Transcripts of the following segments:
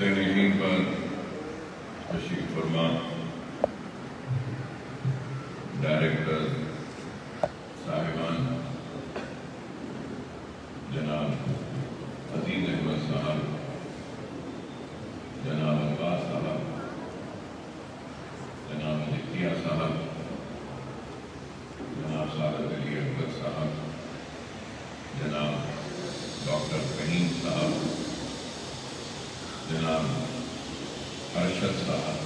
نشین پر تشریف فرما ڈائریکٹر صاحبان، جناب عزیز احمد صاحب، جناب عباس صاحب، جناب ذکیہ صاحب، جناب سعادت علی اکبر صاحب، جناب ڈاکٹر فہیم صاحب، جناب ارشد صاحب،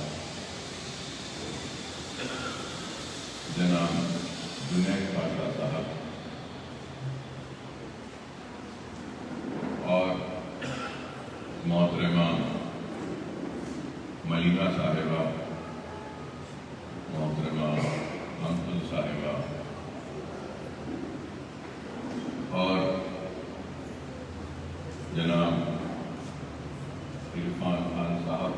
جناب جنید خواجہ صاحب اور محترمہ ملیحہ صاحبہ، محترمہ منقل صاحبہ اور جناب عرفان خان صاحب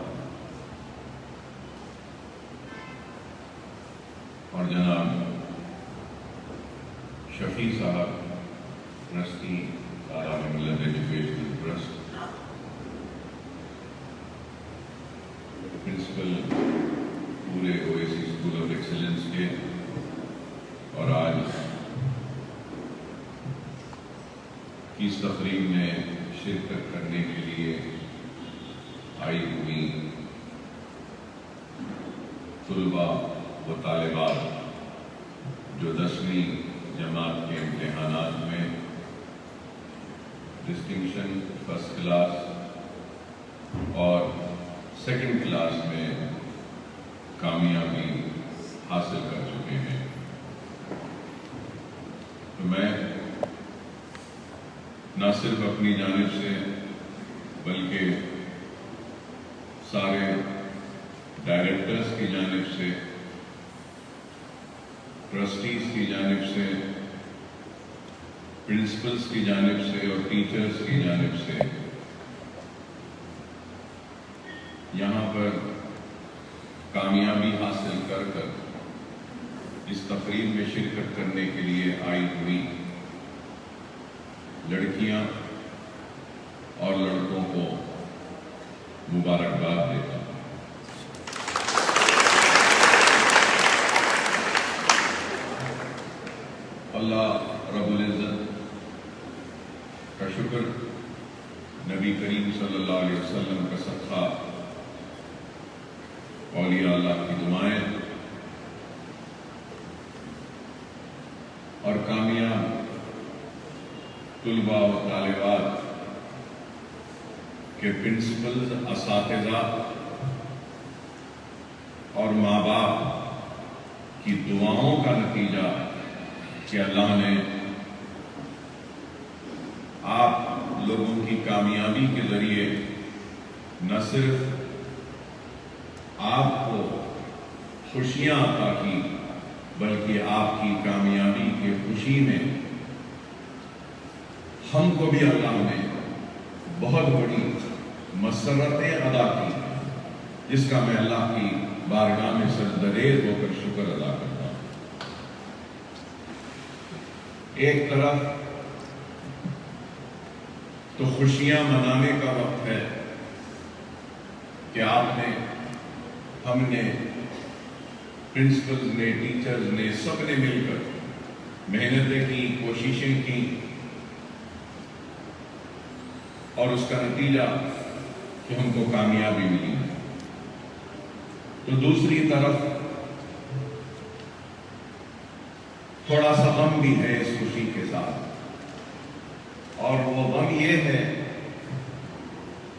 اور جناب شفیع صاحب، ٹرسٹی سارا ملت ایجوکیشنل ٹرسٹ، پرنسپل پورے اویسی اسکول آف ایکسلنس کے، اور آج کی اس تقریب میں شرکت کرنے کے لیے آئی ہوئی طلباء و طالبات جو 10ویں جماعت کے امتحانات میں ڈسٹنکشن فرسٹ کلاس اور سیکنڈ کلاس میں کامیابی حاصل کر چکے ہیں، تو میں نہ صرف اپنی جانب سے بلکہ سارے ڈائریکٹرز کی جانب سے، ٹرسٹیز کی جانب سے، پرنسپلز کی جانب سے اور ٹیچرز کی جانب سے یہاں پر کامیابی حاصل کر اس تقریب میں شرکت کرنے کے لیے آئی ہوئی لڑکیاں اور لڑکوں کو مبارکباد دیتا ہوں۔ اللہ رب العزت کا شکر، نبی کریم صلی اللہ علیہ وسلم کا صدقہ، اولیاء اللہ کی دعائیں اور کامیاب طلباء و طالبات کے پرنسپلز، اساتذہ اور ماں باپ کی دعاؤں کا نتیجہ کہ اللہ نے آپ لوگوں کی کامیابی کے ذریعے نہ صرف آپ کو خوشیاں عطا کی بلکہ آپ کی کامیابی کی خوشی میں ہم کو بھی اللہ نے بہت بڑی مسرتیں ادا کی، جس کا میں اللہ کی بارگاہ میں سجدریز ہو کر شکر ادا کرتا ہوں۔ ایک طرف تو خوشیاں منانے کا وقت ہے کہ ہم نے پرنسپلز نے، ٹیچرز نے، سب نے مل کر محنتیں کی، کوششیں کی اور اس کا نتیجہ کہ ہم کو کامیابی ملی۔ تو دوسری طرف تھوڑا سا غم بھی ہے اس خوشی کے ساتھ، اور وہ غم یہ ہے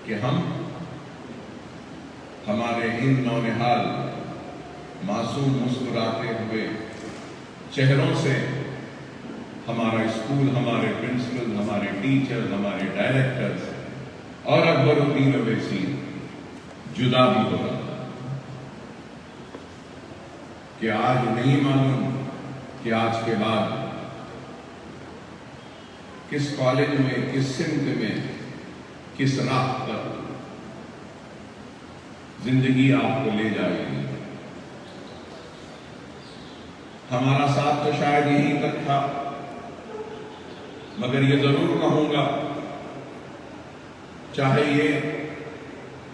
کہ ہمارے ان نونہال معصوم مسکراتے ہوئے چہروں سے ہمارا اسکول، ہمارے پرنسپل، ہمارے ٹیچر، ہمارے ڈائریکٹرز اور اکبر الدین اویسی جدا بھی ہو رہا، کہ آج نہیں معلوم کہ آج کے بعد کس کالج میں، کس سمت میں، کس راہ پر زندگی آپ کو لے جائے گی۔ ہمارا ساتھ تو شاید یہیں تک تھا، مگر یہ ضرور کہوں گا، چاہے یہ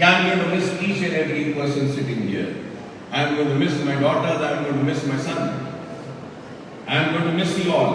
I'm going to miss each and every person sitting here. I'm going to miss my daughters, I'm going to miss my son, I'm going to miss you all.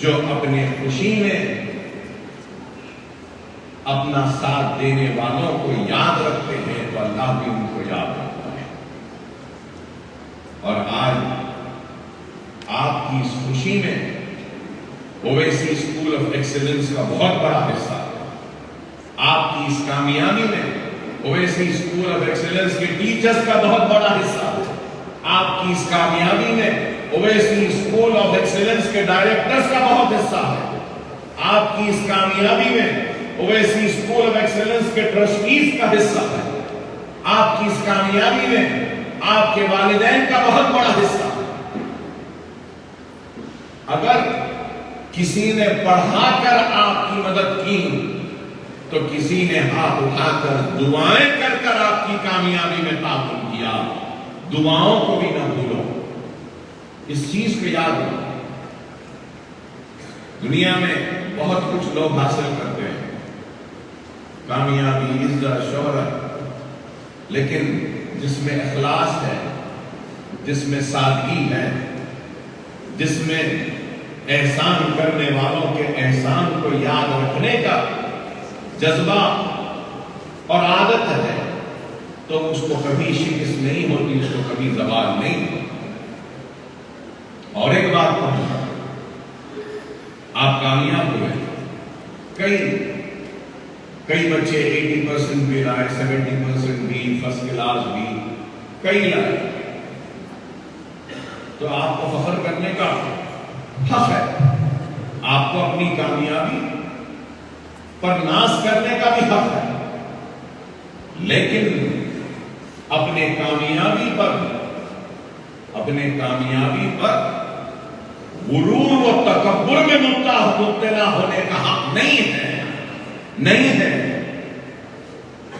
جو اپنے خوشی میں اپنا ساتھ دینے والوں کو یاد رکھتے ہیں تو اللہ بھی ان کو یاد رکھتا ہے. اور آج آپ کی اس خوشی میں اویسی اسکول آف ایکسیلنس کا بہت بڑا حصہ ہے. آپ کی اس کامیابی میں اویسی اسکول آف ایکسیلنس کے ٹیچرز کا بہت بڑا حصہ ہے. آپ کی اس کامیابی میں اویسی اسکول آف ایکسیلنس کے ڈائریکٹرز کا بہت حصہ ہے. آپ کی اس کامیابی میں اویسی اسکول آف ایکسیلنس کے ٹرسٹیز کا حصہ ہے. آپ کی اس کامیابی میں آپ کے والدین کا بہت بڑا حصہ ہے. اگر کسی نے پڑھا کر آپ کی مدد کی تو کسی نے ہاتھ اٹھا کر دعائیں کر کر آپ کی کامیابی میں تعاون کیا. دعاؤں کو بھی نہ بھولو. اس چیز کو یاد رکھو. دنیا میں بہت کچھ لوگ حاصل کرتے ہیں، کامیابی، عزت، شہرت، لیکن جس میں اخلاص ہے، جس میں سادگی ہے، جس میں احسان کرنے والوں کے احسان کو یاد رکھنے کا جذبہ اور عادت ہے، تو اس کو کبھی شکست نہیں ہوتی، اس کو کبھی زوال نہیں ہوتی. اور ایک بات کہوں، آپ کامیاب ہوئے. کئی بچے 80% بھی لائے، 70% بھی، فرسٹ کلاس بھی، کئی لائے. تو آپ کو فخر کرنے کا حق ہے. آپ کو اپنی کامیابی پر ناز کرنے کا بھی حق ہے. لیکن اپنے کامیابی پر غرور و تکبر میں مبتلا ہونے کا حق نہیں ہے.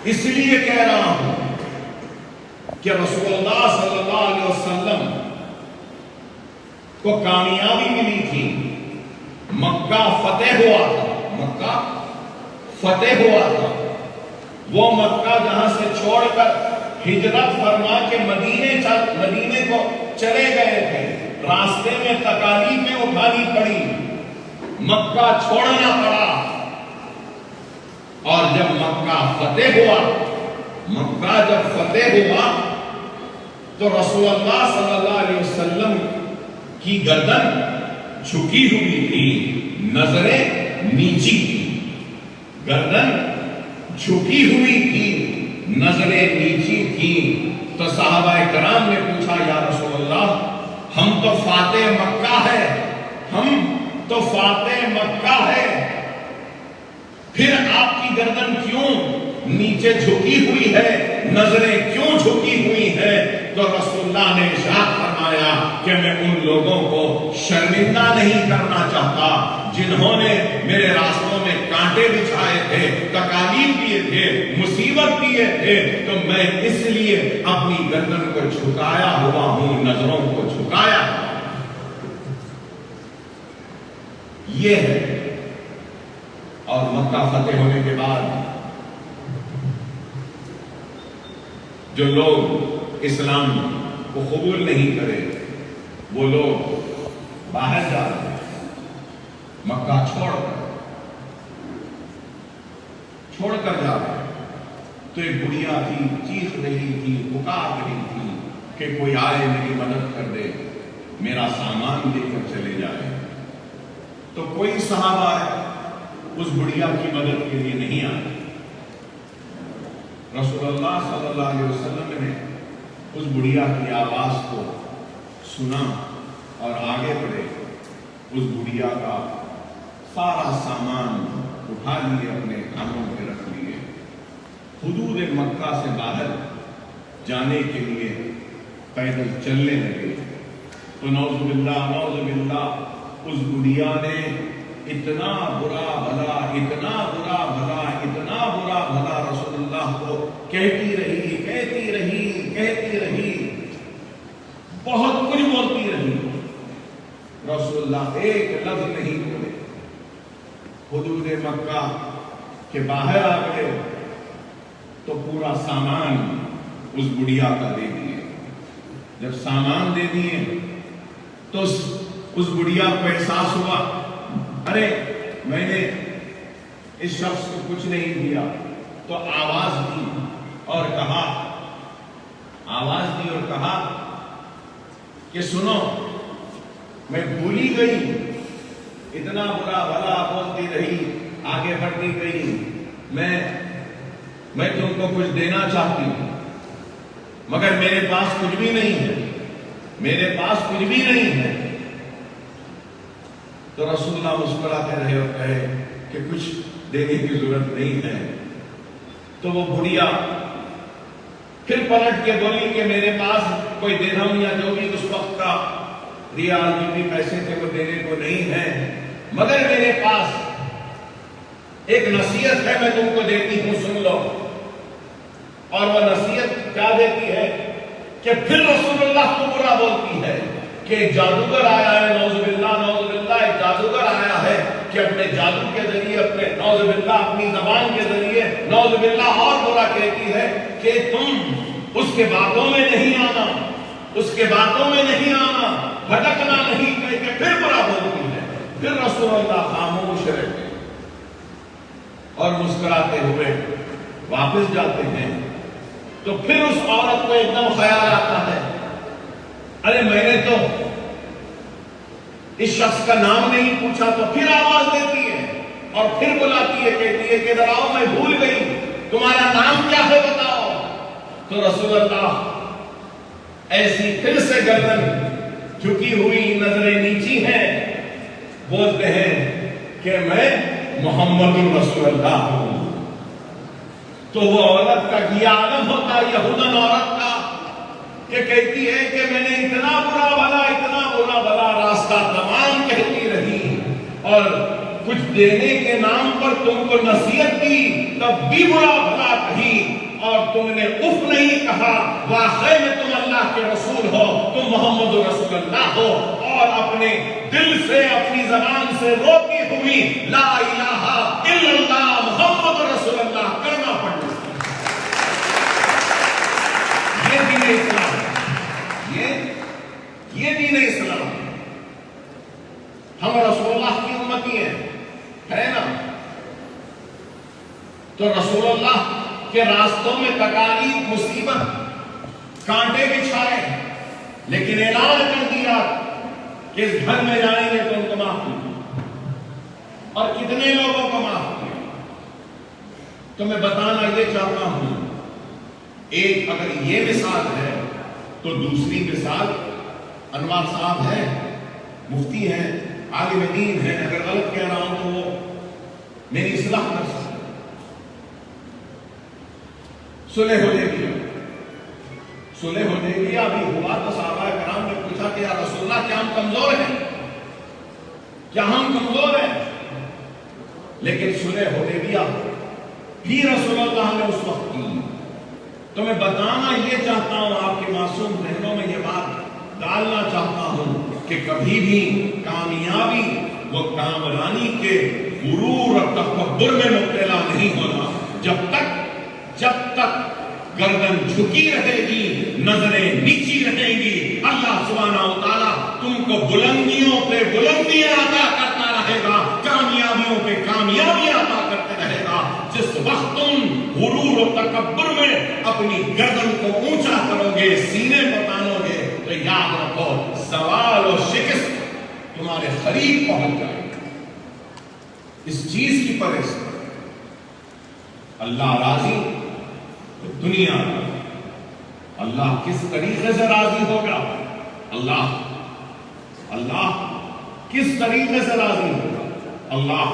اس لیے کہہ رہا ہوں کہ رسول اللہ صلی اللہ علیہ وسلم کو کامیابی ملی تھی. مکہ فتح ہوا تھا. وہ مکہ جہاں سے چھوڑ کر ہجرت فرما کے مدینے کو چلے گئے تھے، راستے میں تکالیفیں اٹھانی پڑی، مکہ چھوڑنا پڑا. اور جب مکہ فتح ہوا تو رسول اللہ صلی اللہ علیہ وسلم کی گردن جھکی ہوئی تھی، نظریں نیچی تھی. گردن جھکی ہوئی تھی، نظریں نیچی تھی. تو صحابہ کرام نے پوچھا، یا رسول اللہ، ہم تو فاتح مکہ ہے، پھر آپ کی گردن کیوں نیچے جھکی ہوئی ہے، نظریں کیوں جھکی ہوئی ہے؟ تو رسول اللہ نے ارشاد فرمایا کہ میں ان لوگوں کو شرمندہ نہیں کرنا چاہتا جنہوں نے میرے راستوں میں کانٹے بچھائے تھے، تکالیف دیے تھے، مصیبت دیے تھے. تو میں اس لیے اپنی گردن کو جھکایا ہوا ہوں، نظروں کو جھکایا. یہ ہے. اور مکہ فتح ہونے کے بعد جو لوگ اسلام کو قبول نہیں کرے وہ لوگ باہر جا رہے ہیں، مکہ چھوڑ کر جا رہے ہیں. تو ایک بڑھیا تھی، چیخ رہی تھی، پکار رہی تھی کہ کوئی آئے میری مدد کر دے، میرا سامان لے کر چلے جائے. تو کوئی صحابہ اس بڑھیا کی مدد کے لیے نہیں آئے. رسول اللہ صلی اللہ علیہ وسلم نے اس بڑھیا کی آواز کو سنا اور آگے بڑھے. اس بڑھیا کا سارا سامان اٹھا لیے، اپنے کانوں پہ رکھ لیے، حدود مکہ سے باہر جانے کے لیے پیدل چلنے لگے. تو نعوذ باللہ اس بڑھیا نے اتنا برا بھلا رسول اللہ کو کہتی رہی، بہت کچھ بولتی رہی. رسول اللہ ایک لفظ نہیں بولے. حدود مکہ کے باہر آ گئے تو پورا سامان اس بڑھیا کا دے دیے. جب سامان دے دیے تو اس بڑھیا کو احساس ہوا ارے میں نے اس شخص کو کچھ نہیں دیا، تو آواز دی اور کہا کہ سنو، میں بھولی گئی، اتنا برا بھلا بولتی رہی، آگے بڑھتی گئی، میں تم کو کچھ دینا چاہتی ہوں، مگر میرے پاس کچھ بھی نہیں ہے۔ تو رسول اللہ مسکراتے رہے اور کہے کہ کچھ دینے کی ضرورت نہیں ہے۔ تو وہ بڑھیا پھر پلٹ کے بولی کہ میرے پاس کوئی درہم یا جو بھی اس وقت کا ریال جو بھی پیسے تھے وہ دینے کو نہیں ہے، مگر میرے پاس ایک نصیحت ہے، میں تم کو دیتی ہوں، سن لو۔ اور وہ نصیحت کیا دیتی ہے کہ پھر رسول اللہ کو برا بولتی ہے کہ ایک جادوگر آیا ہے، نعوذ باللہ، ایک جادوگر آیا ہے کہ اپنے جادو کے ذریعے، اپنے نعوذ باللہ اپنی زبان کے ذریعے نعوذ باللہ اور برا کہتی ہے کہ تم اس کے باتوں میں نہیں آنا، بھٹکنا نہیں، کہ پھر برا بولتی ہے۔ پھر رسول اللہ خاموش رہتے اور مسکراتے ہوئے واپس جاتے ہیں۔ تو پھر اس عورت کو ایک دم خیال آتا ہے، ارے میں نے تو اس شخص کا نام نہیں پوچھا، تو پھر آواز دیتی ہے اور پھر بلاتی ہے، کہتی ہے کہ ادھر آؤ، میں بھول گئی، تمہارا نام کیا ہے بتاؤ۔ تو رسول اللہ ایسی پھر سے گردن جھکی ہوئی، نظریں نیچی ہیں، بولتے ہیں کہ میں محمد رسول اللہ ہوں۔ تو وہ عورت کا یہ عالم ہوتا ہے یہودن عورت کا کہ کہتی ہے کہ میں نے اتنا برا بھلا راستہ تمام کہتی رہی، اور کچھ دینے کے نام پر تم کو نصیحت دی، تب بھی برا بھلا کہی، اور تم نے اف نہیں کہا، واقعی میں تم اللہ کے رسول ہو، تم محمد رسول اللہ ہو، اور اپنے دل سے، اپنی زبان سے روتی ہوئی لا الہ الا اللہ محمد رسول اللہ کرنا پڑتا۔ یہ دین اسلام، یہ دین اسلام۔ ہم رسول اللہ کی امتی ہیں، ہے نا؟ تو رسول اللہ کے راستوں میں تکالیف، مصیبت، کانٹے بچھائے، لیکن اعلان کر دیا کہ اس گھر میں جائیں گے تو ان کو معاف کیجیے، اور کتنے لوگوں کو معاف کیا۔ تو میں بتانا یہ چاہتا ہوں، ایک اگر یہ مثال ہے تو دوسری مثال انوار صاحب ہیں، مفتی ہیں، عالم دین ہیں، اگر غلط کہہ رہا ہوں تو وہ میری اصلاح کر سکتے۔ صلح حدیبیہ بھی ہوا تو صحابہ کرام نے پوچھا کہ یا رسول اللہ کیا ہم کمزور ہیں؟ لیکن صلح حدیبیہ بھی رسول اللہ نے اس وقت کی۔ تو میں بتانا یہ چاہتا ہوں، آپ کی معصوم ذہنوں میں یہ بات ڈالنا چاہتا ہوں کہ کبھی بھی کامیابی وہ کامرانی کے غرور اور تکبر میں مبتلا نہیں ہونا۔ جب تک گردن جھکی رہے گی، نظریں نیچی رہیں گی، اللہ سبحانہ و تعالیٰ تم کو بلندیوں پہ بلندیاں عطا کرتا رہے گا، کامیابیوں پہ کامیابیاں عطا کرتے رہے گا۔ جس وقت تم غرور و تکبر میں اپنی گردن کو اونچا کرو گے، سینے پر تانو گے، تو یاد رکھو زوال و شکست تمہارے قریب پہنچ جائے گا۔ اس چیز کی پرہیز کرو۔ اللہ راضی، دنیا اللہ کس طریقے سے راضی ہوگا؟ اللہ کس طریقے سے راضی ہوگا؟ اللہ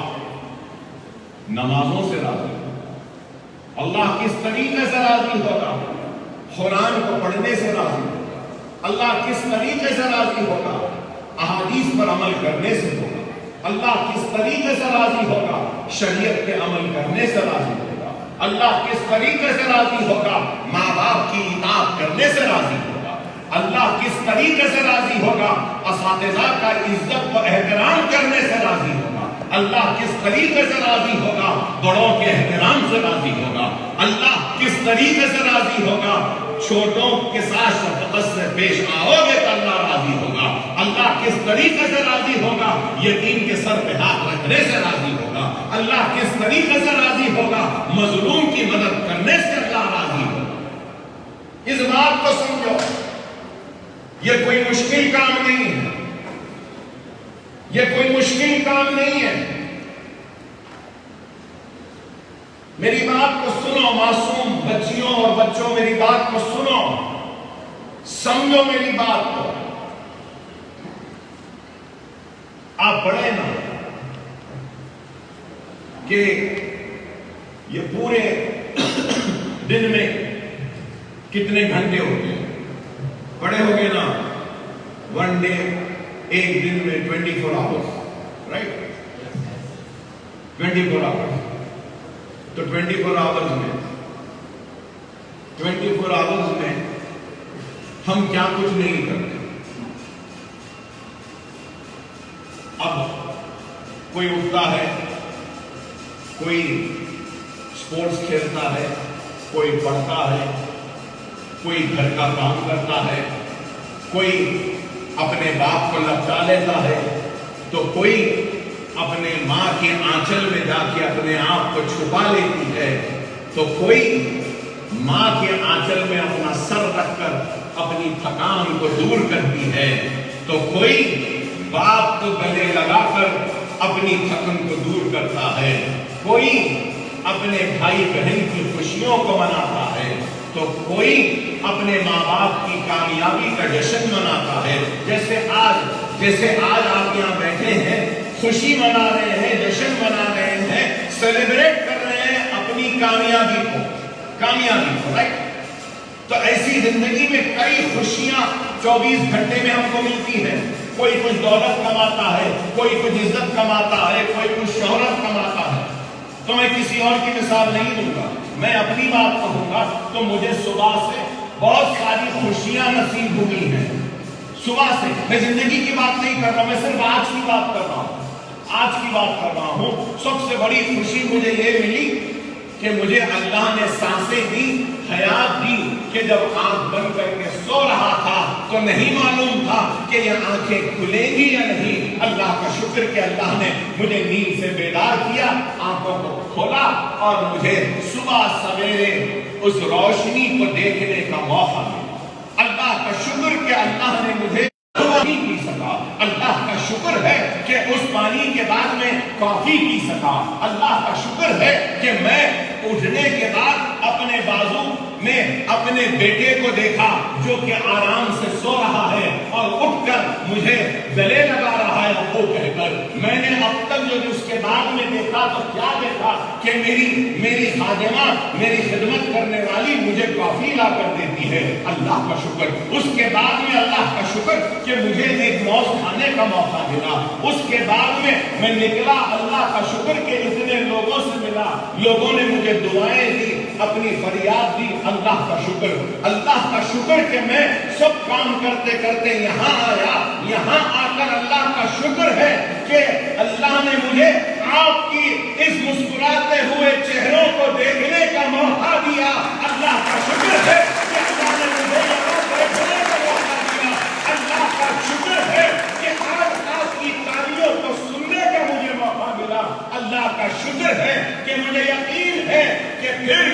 نمازوں سے راضی ہوگا۔ اللہ کس طریقے سے راضی ہوگا؟ قرآن کو پڑھنے سے راضی ہوگا۔ اللہ کس طریقے سے راضی ہوگا؟ احادیث پر عمل کرنے سے ہوگا۔ اللہ کس طریقے سے راضی ہوگا؟ شریعت پہ عمل کرنے سے راضی ہوگا۔ اللہ کس طریقے سے راضی ہوگا؟ ماں باپ کی اطاعت کرنے سے راضی ہوگا۔ اللہ کس طریقے سے راضی ہوگا؟ اساتذہ کا عزت و احترام کرنے سے راضی ہوگا۔ اللہ کس طریقے سے راضی ہوگا؟ بڑوں کے احترام سے راضی ہوگا۔ اللہ کس طریقے سے راضی ہوگا؟ چھوٹوں کے ساتھ شفقت سے پیش آؤ گے تو اللہ راضی ہوگا۔ اللہ کس طریقے سے راضی ہوگا؟ یتیم کے سر پہ ہاتھ رکھ کرنے سے راضی ہوگا. اللہ کس طریقے سے راضی ہوگا؟ مظلوم کی مدد کرنے سے اللہ راضی ہوگا. اس بات کو سمجھو. یہ کوئی مشکل کام نہیں ہے. یہ کوئی مشکل کام نہیں ہے. میری بات کو سنو معصوم بچیوں اور بچوں، میری بات کو سنو، سمجھو میری بات کو. آپ پڑھیں نا کہ یہ پورے دن میں کتنے گھنٹے ہوتے ہیں؟ پڑھے ہوگے نا، ون ڈے، ایک دن میں 24 آورس، رائٹ؟ 24 آورس. تو 24 آورس میں ہم کیا کچھ نہیں کرتے. اب کوئی اٹھتا ہے، کوئی سپورٹس کھیلتا ہے، کوئی پڑھتا ہے، کوئی گھر کا کام کرتا ہے، کوئی اپنے باپ کو لپٹا لیتا ہے، تو کوئی اپنے ماں کے آنچل میں جا کے اپنے آپ کو چھپا لیتی ہے، تو کوئی ماں کے آنچل میں اپنا سر رکھ کر اپنی تھکان کو دور کرتی ہے، تو کوئی باپ کو گلے لگا کر اپنی تھکن کو دور کرتا ہے، کوئی اپنے بھائی بہن کی خوشیوں کو مناتا ہے، تو کوئی اپنے ماں باپ کی کامیابی کا جشن مناتا ہے. جیسے آج آپ یہاں بیٹھے ہیں، خوشی منا رہے ہیں، جشن منا رہے ہیں، سیلیبریٹ کر رہے ہیں اپنی کامیابی کو، رائٹ؟ تو ایسی زندگی میں کئی خوشیاں 24 گھنٹے میں ہم کو ملتی ہیں. کوئی کچھ دولت کماتا ہے، کوئی کچھ عزت کماتا ہے، کوئی کچھ شہرت کماتا ہے. تو میں کسی اور کی مثال نہیں دوں گا، میں اپنی بات کہوں گا. تو مجھے صبح سے بہت ساری خوشیاں نصیب ہوئی ہیں. صبح سے میں زندگی کی بات نہیں کر رہا، میں صرف آج کی بات کر رہا ہوں. سب سے بڑی خوشی مجھے یہ ملی کہ مجھے اللہ نے سانسیں دی، حیات دی، کہ جب آنکھ بند کر کے سو رہا تھا تو نہیں معلوم تھا کہ یہ آنکھیں کھلیں گی یا نہیں. اللہ کا شکر کہ اللہ نے مجھے نیند سے بیدار کیا، آنکھوں کو کھولا اور مجھے صبح سویرے اس روشنی کو دیکھنے کا موقع ملا. اللہ کا شکر کہ اللہ نے مجھے پانی پی سکا. اللہ کا شکر ہے کہ اس پانی کے بعد میں کافی پی سکا. اللہ کا شکر ہے کہ میں اٹھنے کے بعد اپنے بازو میں اپنے بیٹے کو دیکھا جو کہ آرام سے سو رہا ہے اور اٹھ کر مجھے گلے لگا رہا ہے وہ کہہ کر. میں نے اب تک جو اس کے بعد میں دیکھا تو کیا دیکھا کہ میری خادمہ، میری خدمت کرنے والی مجھے کافی لا کر دیتی ہے. اللہ کا شکر. اس کے بعد میں اللہ کا شکر کہ مجھے ایک موز کھانے کا موقع ملا. اس کے بعد میں نکلا، اللہ کا شکر کہ اتنے لوگوں سے ملا، لوگوں نے مجھے دعائیں دی، اپنی فریاد دی. اللہ کا شکر. اللہ کا شکر کہ میں سب کام کرتے کرتے یہاں آیا. یہاں آ کر اللہ کا شکر ہے کہ اللہ نے مجھے آپ کی اس مسکراتے ہوئے چہروں کو دیکھنے کا موقع دیا. اللہ کا شکر ہے کہ اللہ نے مجھے یہاں دیکھنے کا موقع دیا. اللہ کا شکر ہے کہ آج آپ کی تالیوں کو سننے کا مجھے موقع ملا. اللہ کا شکر ہے کہ مجھے یقین ہے کہ پھر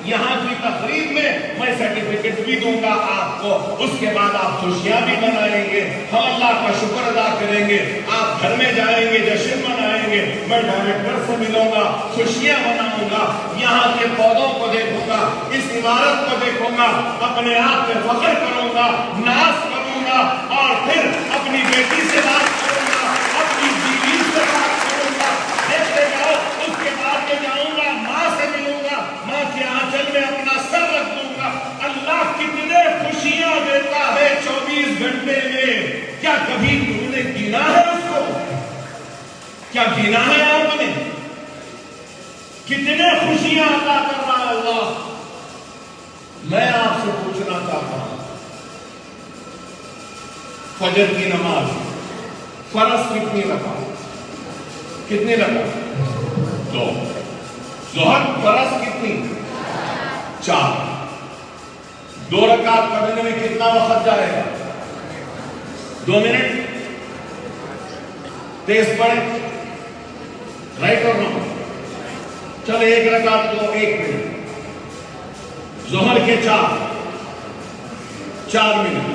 یہاں کی تقریب میں سرٹیفکیٹ بھی دوں گا آپ کو. اس کے بعد آپ خوشیاں بھی منائیں گے، ہم اللہ کا شکر ادا کریں گے. آپ گھر میں جائیں گے، جشن منائیں گے. میں ڈائریکٹر سے ملوں گا، خوشیاں مناؤں گا، یہاں کے پودوں کو دیکھوں گا، اس عمارت کو دیکھوں گا، اپنے آپ پہ فخر کروں گا، ناز کروں گا، اور پھر اپنی بیٹی سے بات کروں گا، اپنی بیوی سے بات کروں گا. دیکھتے جاؤ. اس کے بعد میں جاؤں گا، ماں سے ملوں گا، ماں کے آنچل میں اپنا سر رکھ دوں گا. اللہ کتنے خوشیاں دیتا ہے 24 گھنٹے میں. کیا کبھی تم نے گنا ہے اس کو؟ کیا گنا ہے آپ نے؟ کتنے خوشیاں عطا کر رہا ہے اللہ. میں آپ سے پوچھنا چاہتا ہوں، فجر کی نماز فرض کتنی رکھا؟ کتنی رکھا؟ 2. ظہر فرض کتنی؟ 4. 2 رکعت پڑھنے میں کتنا وقت جائے گا؟ 2 منٹ. تیز پڑھیں. رائٹ اور رانگ؟ چلو ایک رکعت کو 1 منٹ، ظہر کے 4 منٹ،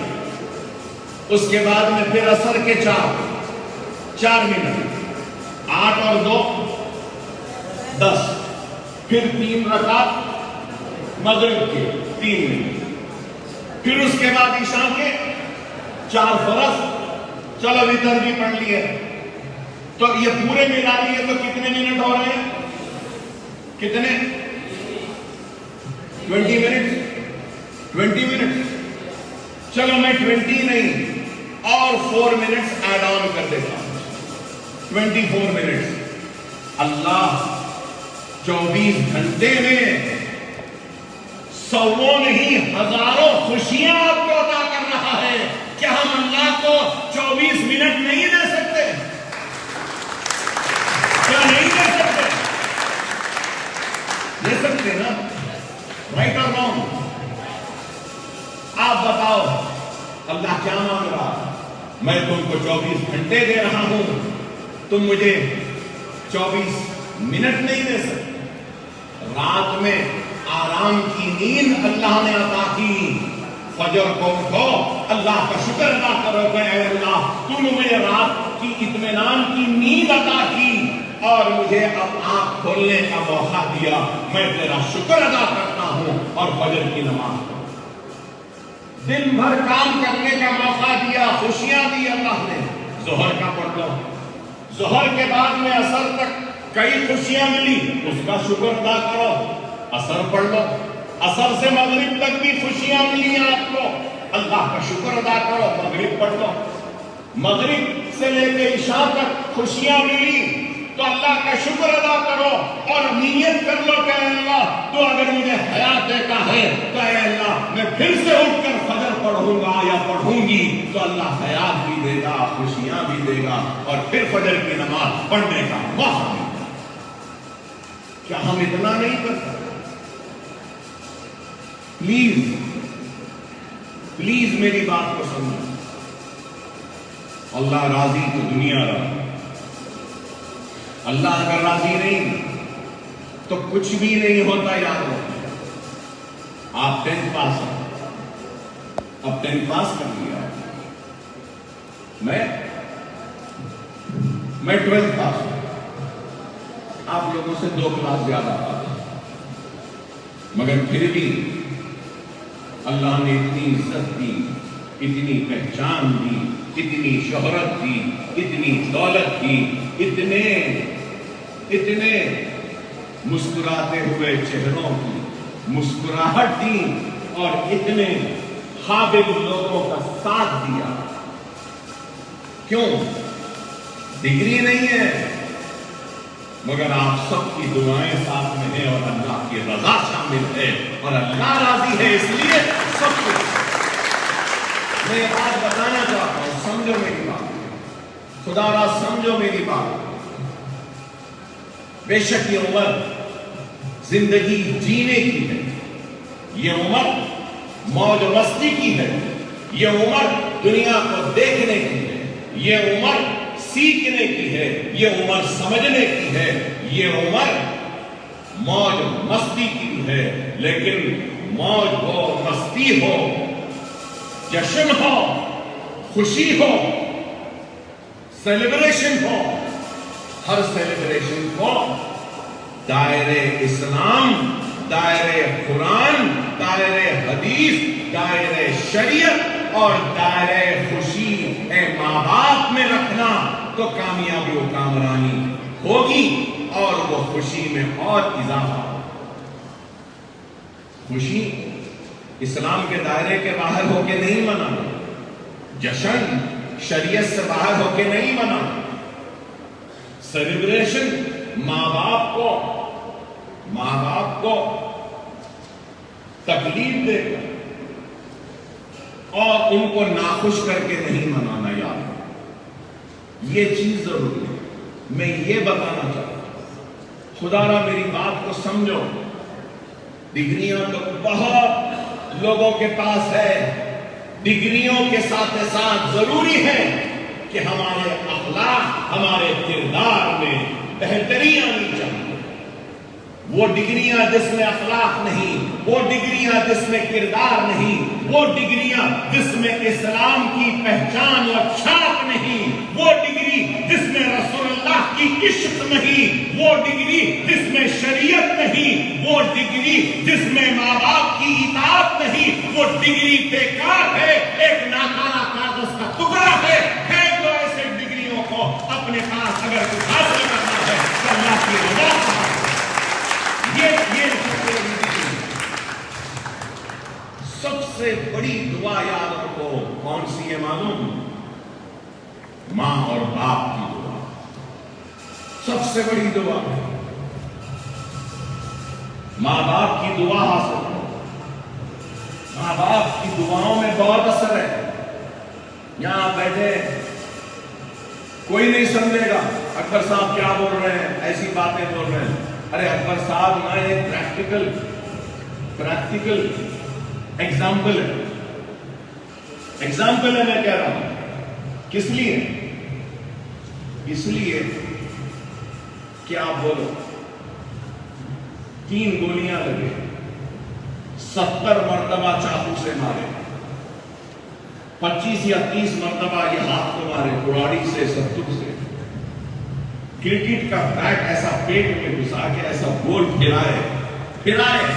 اس کے بعد میں پھر عصر کے 4 منٹ، 8 اور 2 10، پھر 3 رکعت مغرب کے 3 منٹ، پھر اس کے بعد عشاء کے 4 فرض، چلو وتر بھی پڑھ لیے، تو یہ پورے ملا لیے تو کتنے منٹ ہو رہے ہیں؟ کتنے؟ 20 منٹ۔ چلو میں 20 نہیں اور 4 منٹس ایڈ آن کر دیتا ہوں، 24 منٹس۔ اللہ 24 گھنٹے میں سووں نہیں ہزاروں خوشیاں آپ کو عطا کر رہا ہے، کیا ہم اللہ کو 24 منٹ نہیں دے سکتے؟ کیا نہیں دے سکتے؟ دے سکتے نا؟ رائٹ اور رانگ؟ آپ بتاؤ اللہ کیا مانگ رہا؟ میں تم کو 24 گھنٹے دے رہا ہوں، تم مجھے 24 منٹ نہیں دے سکتے؟ رات میں آرام کی نیند اللہ نے عطا کی، فجر کو اٹھو اللہ کا شکر ادا کرو کہ اے اللہ تو نے مجھے رات کی اطمینان کی نیند عطا کی اور مجھے اب آنکھ کھولنے کا موقع دیا، میں تیرا شکر ادا کرتا ہوں اور فجر کی نماز پڑھوں۔ دن بھر کام کرنے کا موقع دیا، خوشیاں دی اللہ نے، ظہر کا پڑھ لو، ظہر کے بعد میں عصر تک کئی خوشیاں ملی، اس کا شکر ادا کرو، عصر پڑھ لو، عصر سے مغرب تک بھی خوشیاں ملی آپ کو، اللہ کا شکر ادا کرو، مغرب پڑھ لو، مغرب سے لے کے عشاء تک خوشیاں ملی تو اللہ کا شکر ادا کرو اور نیت کر لو کہ اے اللہ تو اگر مجھے حیات دیتا ہے تو اے اللہ میں پھر سے اٹھ کر فجر پڑھوں گا یا پڑھوں گی، تو اللہ حیات بھی دے گا، خوشیاں بھی دے گا اور پھر فجر کی نماز پڑھنے کا موقع ملے گا۔ کیا ہم اتنا نہیں کر سکتے؟ پلیز میری بات کو سمجھو، اللہ راضی تو دنیا راضی، اللہ اگر راضی نہیں تو کچھ بھی نہیں ہوتا۔ یاد رکھو، آپ 10th پاس ہیں، اب 10th پاس کر لیا، میں 12th پاس ہوں، آپ لوگوں سے 2 کلاس زیادہ پاس، مگر پھر بھی اللہ نے اتنی عزت دی، اتنی پہچان دی، اتنی شہرت دی، اتنی دولت دی، اتنے مسکراتے ہوئے چہروں کی مسکراہٹ دی اور اتنے قابل لوگوں کا ساتھ دیا۔ کیوں؟ ڈگری نہیں ہے، مگر آپ سب کی دعائیں ساتھ میں ہیں اور اللہ کی رضا شامل ہے اور اللہ راضی ہے، اس لیے سب کچھ۔ میں یہ بات بتانا چاہتا ہوں، سمجھو میری بات، خدا را سمجھو میری بات۔ بے شک یہ عمر زندگی جینے کی ہے، یہ عمر موج مستی کی ہے، یہ عمر دنیا کو دیکھنے کی ہے، یہ عمر سیکھنے کی ہے، یہ عمر سمجھنے کی ہے، یہ عمر موج مستی کی ہے۔ لیکن موج ہو، مستی ہو، جشن ہو، خوشی ہو، سیلیبریشن ہو، ہر سیلیبریشن کو دائرے اسلام، دائرے قرآن، دائرے حدیث، دائرے شریعت اور دائرے خوشی اے ماں باپ میں رکھنا تو کامیابی و کامرانی ہوگی اور وہ خوشی میں اور اضافہ ہوگا۔ خوشی اسلام کے دائرے کے باہر ہو کے نہیں منانا، جشن شریعت سے باہر ہو کے نہیں منانا، سیلیبریشن ماں باپ کو تکلیف دے کر اور ان کو ناخوش کر کے نہیں منانا۔ یاد یہ چیز ضروری ہے۔ میں یہ بتانا چاہتا ہوں، خدا را میری بات کو سمجھو، ڈگریاں تو بہت لوگوں کے پاس ہے، ڈگریوں کے ساتھ ضروری ہے کہ ہمارے اخلاق، ہمارے کردار میں بہتری آنی چاہیے. وہ ڈگریاں جس میں اخلاق نہیں، وہ ڈگریاں جس میں کردار نہیں، وہ ڈگریاں جس میں اسلام کی پہچان اور چھاپ نہیں، وہ ڈگری جس میں رسول اللہ کی عشق نہیں، وہ ڈگری جس میں شریعت نہیں، وہ ڈگری جس میں ماں باپ کی اطاعت نہیں، وہ ڈگری بیکار ہے، ایک ناکارہ کاغذ کا ٹکڑا ہے. جو ایسے ڈگریوں کو اپنے پاس اگر کچھ حاصل کرنا ہے تو اللہ کی رضا کا سب سے بڑی دعا یاد رکھو. کون سی ہے معلوم؟ ماں اور باپ کی دعا سب سے بڑی دعا ہے. ماں باپ کی دعا حاصل کرو. ماں باپ کی دعاؤں میں بہت اثر ہے. یہاں بیٹھے کوئی نہیں سمجھے گا اکبر صاحب کیا بول رہے ہیں، ایسی باتیں بول رہے ہیں. ارے اکبر صاحب میں ایک پریکٹیکل ایگزامپل ہے میں کہہ رہا ہوں. کس لیے؟ اس لیے کہ آپ بولو 3 گولیاں لگے، 70 مرتبہ چاقو سے مارے، 25 یا 30 مرتبہ یہ ہاتھ کو مارے کراڑی سے، ستر سے، کرکٹ کا بیٹ ایسا پیٹ میں گھسا کے ایسا گول پھرائے،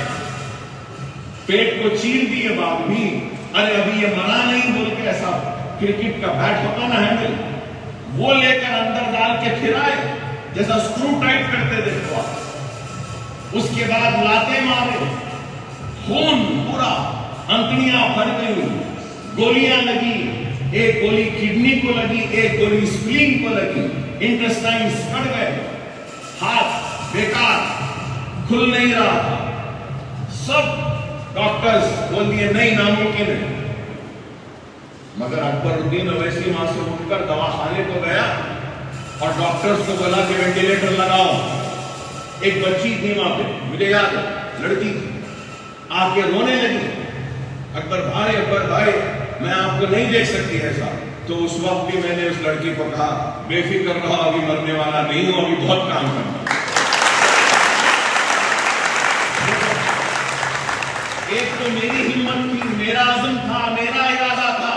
پیٹ کو چیر دیے بعد بھی ارے ابھی یہ مرا نہیں بول کے ایسا کرکٹ کا بیٹ ہوتا نا ہینڈل، وہ لے کر اندر ڈال کے پھرائے جیسا سکرو ٹائٹ کرتے دیکھو آپ. اس کے بعد لاتے مارے، خون پورا، انتڑیاں پھٹ گئی، گولیاں لگی، ایک گولی کڈنی کو لگی، ایک گولی اسپلین کو لگی، انٹسٹائنز کٹ گئے، ہاتھ بیکار کھل نہیں رہا تھا. سب ڈاکٹرز بول دیے نہیں، ناممکن ہے. مگر اکبر الدین اویسی وہاں سے اٹھ کر دواخانے کو گیا اور ڈاکٹرز کو بولا کہ وینٹیلیٹر لگاؤ. ایک بچی تھی وہاں پہ، مجھے یاد ہے، لڑکی تھی، آ کے رونے لگی، اکبر بھائی میں آپ کو نہیں دیکھ سکتی ایسا. تو اس وقت بھی میں نے اس لڑکی کو کہا بے فکر رہو، ابھی مرنے والا نہیں ہوں، ابھی بہت کام کرنا. ایک تو میری ہمت تھی، میرا عزم تھا، میرا ارادہ تھا،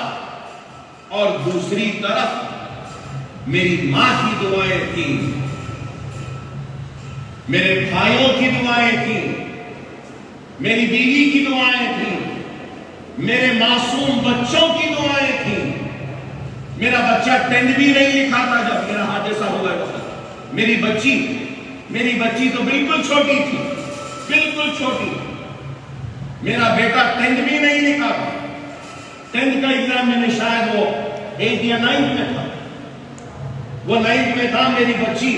اور دوسری طرف میری ماں کی دعائیں تھیں، میرے بھائیوں کی دعائیں تھیں، میری بیوی کی دعائیں تھیں، میرے معصوم بچوں کی دعائیں تھیں. میرا بچہ 10 بھی نہیں لکھا تھا جب میرا حادثہ ہوا ہے. میری بچی تو بالکل چھوٹی تھی، بالکل چھوٹی. میرا بیٹا 10 بھی نہیں لکھا تھا. 10 کا ایگزام میں نے شاید وہ 8 یا 9 میں تھا، وہ 9 میں تھا، میری بچی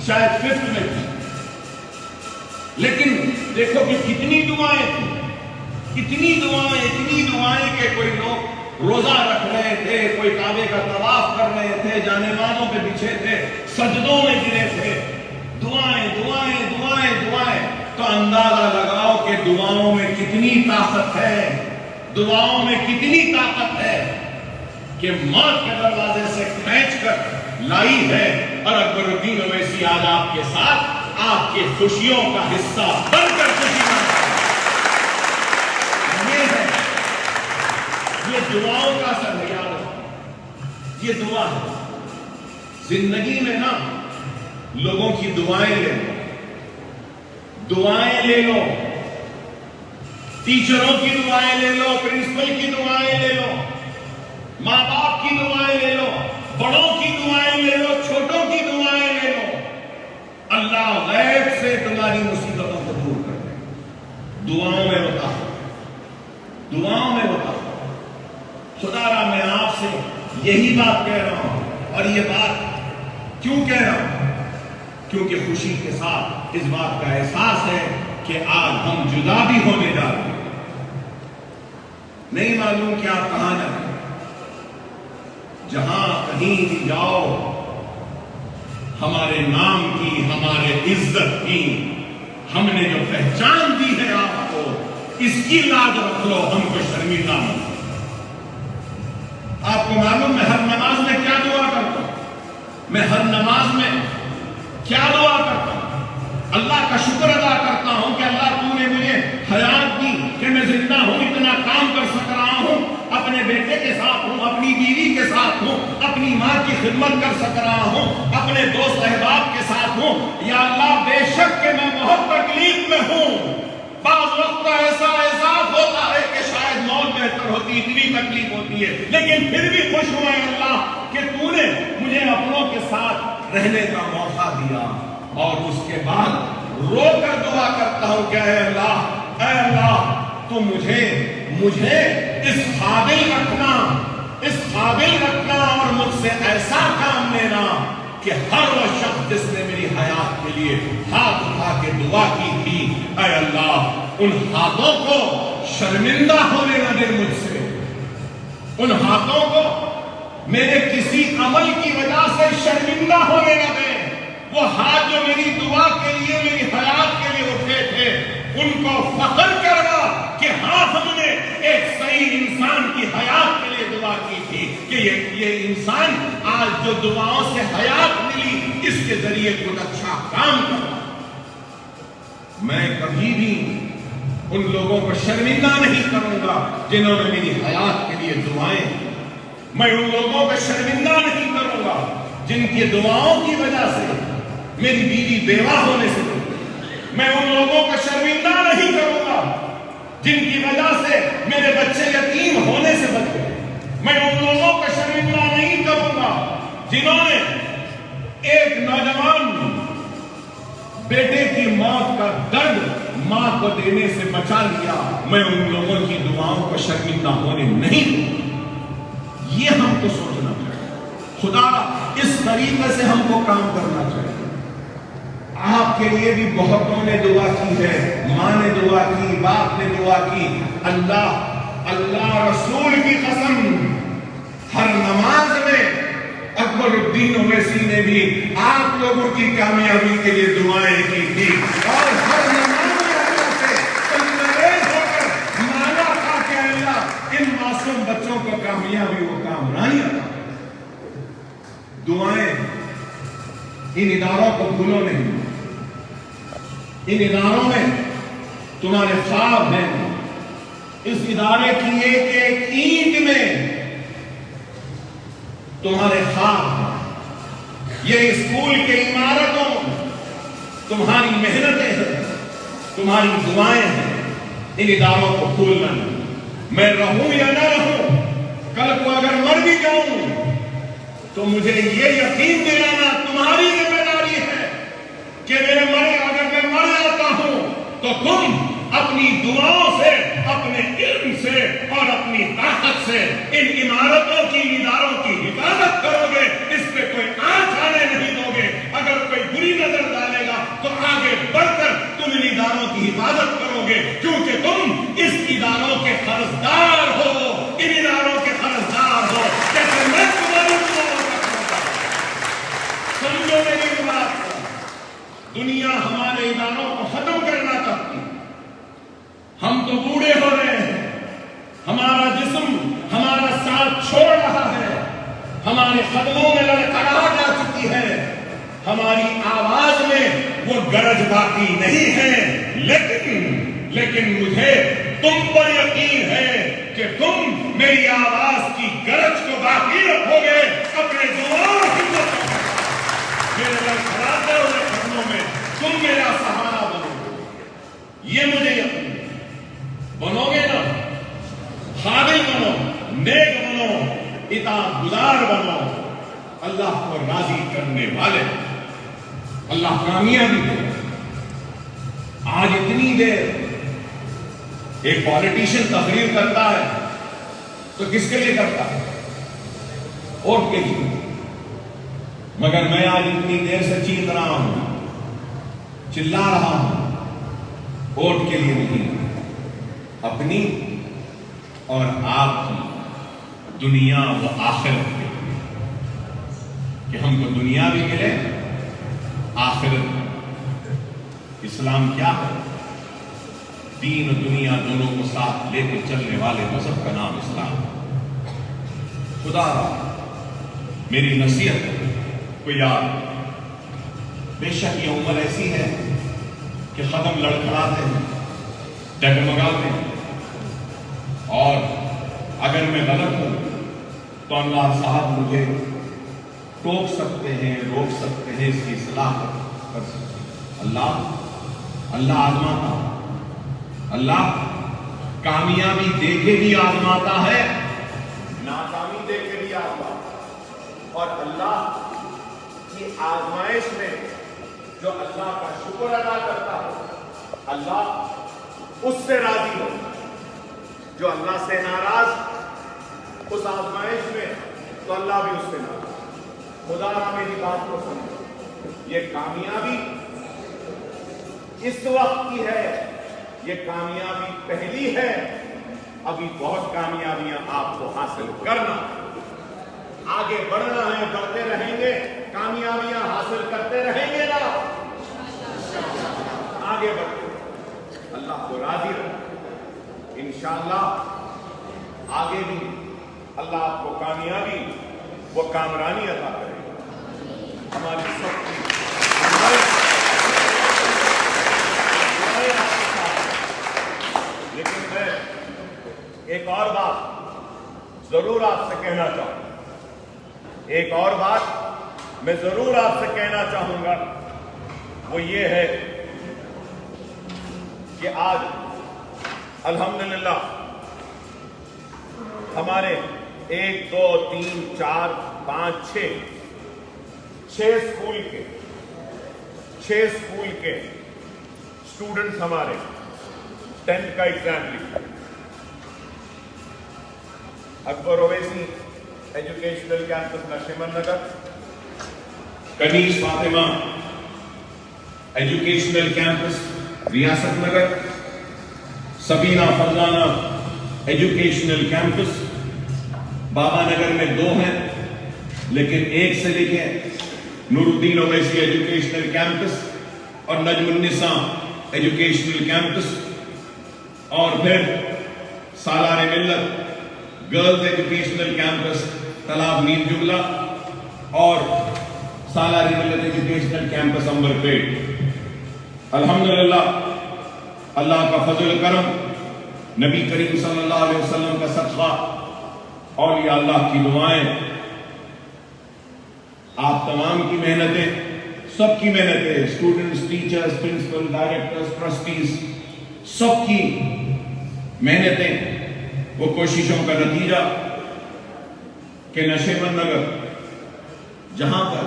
شاید 5 میں تھی. لیکن دیکھو کہ کتنی دعائیں تھیں، اتنی دعائیں کہ کوئی لوگ روزہ رکھ رہے تھے، کوئی کعبے کا طواف کر رہے تھے، جانے مازوں پہ بچھے تھے، سجدوں میں گرے تھے. دعائیں. تو اندازہ لگاؤ کہ دعاؤں میں کتنی طاقت ہے کہ موت کے دروازے سے کھینچ کر لائی ہے. اور اکبر الدین اویسی آج آپ کے ساتھ آپ کے خوشیوں کا حصہ بن کر خوشی مناتا ہے. یہ دعاؤں کا اثر ہے یار، یہ دعا ہے. زندگی میں نا لوگوں کی دعائیں لے لو، ٹیچروں کی دعائیں لے لو، پرنسپل کی دعائیں لے لو، ماں باپ کی دعائیں لے لو، بڑوں کی دعائیں لے لو، چھوٹوں کی دعائیں لے لو. اللہ غیب سے تمہاری مصیبتوں کو دور کر دے. دعاؤں میں ہوتا خدا را میں آپ سے یہی بات کہہ رہا ہوں. اور یہ بات کیوں کہہ رہا ہوں؟ کیونکہ خوشی کے ساتھ اس بات کا احساس ہے کہ آج ہم جدا بھی ہونے جا رہے ہیں. نہیں معلوم کہ آپ کہاں جائیں. جہاں کہیں بھی جاؤ، ہمارے نام کی، ہمارے عزت کی، ہم نے جو پہچان دی ہے آپ کو، اس کی لاج رکھ لو، ہم کو شرمندہ نہ. آپ کو معلوم میں ہر نماز میں کیا دعا کرتا ہوں؟ میں ہر نماز میں کیا دعا اللہ کا شکر ادا کرتا ہوں کہ اللہ تو نے مجھے حیات دی کہ میں زندہ ہوں، اتنا کام کر سک رہا ہوں، اپنے بیٹے کے ساتھ ہوں، اپنی بیوی کے ساتھ ہوں، اپنی ماں کی خدمت کر سک رہا ہوں، اپنے دوست احباب کے ساتھ ہوں۔ یا اللہ بے شک کہ میں بہت تکلیف میں ہوں، بعض وقت ایسا احساس ہوتا ہے کہ شاید موت بہتر ہوتی، اتنی تکلیف ہوتی ہے، لیکن پھر بھی خوش ہوا ہے اللہ کہ تو نے مجھے اپنوں کے ساتھ رہنے کا موقع دیا۔ اور اس کے بعد رو کر دعا کرتا ہوں کہ اے اللہ تو مجھے اس قابل رکھنا اور مجھ سے ایسا کام لینا کہ ہر وہ شخص جس نے میری حیات کے لیے ہاتھ اٹھا کے دعا کی تھی، اے اللہ ان ہاتھوں کو شرمندہ ہونے نہ دے مجھ سے، ان ہاتھوں کو میرے کسی عمل کی وجہ سے شرمندہ ہونے نہ دے۔ وہ ہاتھ جو میری دعا کے لیے، میری حیات کے لیے اٹھے تھے، ان کو فخر کرنا کہ ہاں ہم نے ایک صحیح انسان کی حیات کے لیے دعا کی تھی کہ یہ انسان آج جو دعاؤں سے حیات ملی، اس کے ذریعے کچھ اچھا کام کرنا۔ میں کبھی بھی ان لوگوں کو شرمندہ نہیں کروں گا جنہوں نے میری حیات کے لیے دعائیں کی۔ میں ان لوگوں کو شرمندہ نہیں کروں گا جن کی دعاؤں کی وجہ سے میری بیوی بیوہ ہونے سے بچی۔ میں ان لوگوں کو شرمندہ نہیں کروں گا جن کی وجہ سے میرے بچے یتیم ہونے سے بچے۔ میں ان لوگوں کو شرمندہ نہیں کروں گا جنہوں نے ایک نوجوان بیٹے کی موت کا درد ماں کو دینے سے بچا لیا۔ میں ان لوگوں کی دعاؤں کو شرمندہ ہونے نہیں دوں گا۔ یہ ہم کو سوچنا چاہیے، خدا اس طریقے سے ہم کو کام کرنا چاہیے۔ آپ کے لیے بھی بہتوں نے دعا کی ہے، ماں نے دعا کی، باپ نے دعا کی۔ اللہ رسول کی قسم، ہر نماز میں اکبر الدین اویسی نے بھی آپ لوگوں کی کامیابی کے لیے دعائیں کی تھی، اور ہر نماز میں اللہ سے تندرست ہو کر مانا تھا کہ اللہ ان معصوم بچوں کو کامیابی و کامرانی عطا کرے۔ دعائیں ان اداروں کو بھولو نہیں، ان اداروں میں تمہارے خواب ہیں، اس ادارے کی ایک ایک اینٹ میں تمہارے خواب ہیں۔ یہ اسکول کے عمارتوں تمہاری محنتیں ہیں، تمہاری دعائیں ہیں، ان اداروں کو بھولنا نہیں۔ میں رہوں یا نہ رہوں، کل کو اگر مر بھی جاؤں تو مجھے یہ یقین دلانا تمہاری ذمہ داری ہے کہ اگر میں مر جاتا ہوں تو تم اپنی دعاؤں سے، اپنے علم سے اور اپنی طاقت سے ان عمارتوں کی، اداروں کی حفاظت کرو گے، اس پہ کوئی آنچ آنے نہیں دو گے۔ اگر کوئی بری نظر ڈالے گا تو آگے بڑھ کر تم ان اداروں کی حفاظت کرو گے، کیونکہ تم اس اداروں کے قرضدار ہو، ان اداروں کے قرضدار ہو، جیسے میں تمہاری دعاؤں کا قرضدار۔ سمجھو میری بات، دنیا ہمارے اداروں کو ختم کرنا چاہتی ہے۔ ہم تو بوڑھے ہو رہے ہیں، ہمارا جسم ہمارا ساتھ چھوڑ رہا ہے، ہمارے قدموں میں لڑکھڑاہٹ آ چکی ہے، ہماری آواز میں وہ گرج باقی نہیں ہے، لیکن مجھے تم پر یقین ہے کہ تم میری آواز کی گرج کو باقی رکھو گے، اپنے دعاؤں کی میرے لڑکھڑاتے ہوئے قدموں میں تم میرا سہارا بنو گے۔ یہ مجھے یقین، بنو گے نا، قابل بنو، نیک بنو، اطاعت گزار بنو، اللہ کو راضی کرنے والے، اللہ کامیابی دے۔ آج اتنی دیر ایک پالیٹیشین تقریر کرتا ہے تو کس کے لیے کرتا ہے؟ ووٹ کے لیے۔ مگر میں آج اتنی دیر سے چیخ رہا ہوں، چلا رہا ہوں، ووٹ کے لیے نہیں، اپنی اور آپ کی دنیا و آخرت کے لیے، کہ ہم کو دنیا بھی ملے، آخرت بھی۔ اسلام کیا ہے؟ دین و دنیا دونوں کو ساتھ لے کے چلنے والے مذہب کا نام اسلام ہے۔ خدا میری نصیحت کو یاد، بے شک یہ عمر ایسی ہے کہ ختم لڑکھڑاتے ہیں، ڈگمگاتے ہیں، اور اگر میں غلط ہوں تو اللہ صاحب مجھے ٹوک سکتے ہیں، روک سکتے ہیں، اس کی اصلاح کر سکتے ہیں۔ اللہ آزماتا، اللہ کامیابی دے کے بھی آزماتا ہے، ناکامی دے کے بھی آزماتا ہے، اور اللہ کی آزمائش میں جو اللہ کا شکر ادا کرتا ہے اللہ اس سے راضی ہو، جو اللہ سے ناراض اس آزمائش میں تو اللہ بھی اس سے ناراض۔ خدا را میری بات کو سمجھو، یہ کامیابی اس وقت کی ہے، یہ کامیابی پہلی ہے، ابھی بہت کامیابیاں آپ کو حاصل کرنا، آگے بڑھنا ہے، بڑھتے رہیں گے، کامیابیاں حاصل کرتے رہیں گے نا، آگے بڑھتے اللہ کو راضی رکھ، انشاءاللہ آگے بھی اللہ آپ کو کامیابی وہ کامرانی عطا کرے گا۔ ہماری سب کی لیکن میں ایک اور بات ضرور آپ سے کہنا چاہوں گا، ایک اور بات میں ضرور آپ سے کہنا چاہوں گا، وہ یہ ہے کہ آج الحمدللہ ہمارے 1 2 3 4 5 6 اسکول کے اسٹوڈنٹس ہمارے 10th کا ایگزام لکھے۔ Akbar Owaisi educational campus Nasheman Nagar, Kaneez Fatima educational campus Riyasat Nagar, Sabina Farzana educational campus Baba Nagar میں 2 ہیں، لیکن ایک سے لکھیں نور الدین اویسی ایجوکیشنل کیمپس اور نجم النساء ایجوکیشنل کیمپس، اور پھر سالار ملت گرلز ایجوکیشنل کیمپس تالاب نیل جگلا اور سالار ملت ایجوکیشنل کیمپس امبر پیٹ۔ الحمدللہ اللہ کا فضل کرم، نبی کریم صلی اللہ علیہ وسلم کا صدقہ، اولیاء اللہ کی دعائیں، آپ تمام کی محنتیں، سب کی محنتیں، students, teachers, principal, directors, trustees, سب کی محنتیں، وہ کوششوں کا نتیجہ کہ نشیمن نگر جہاں پر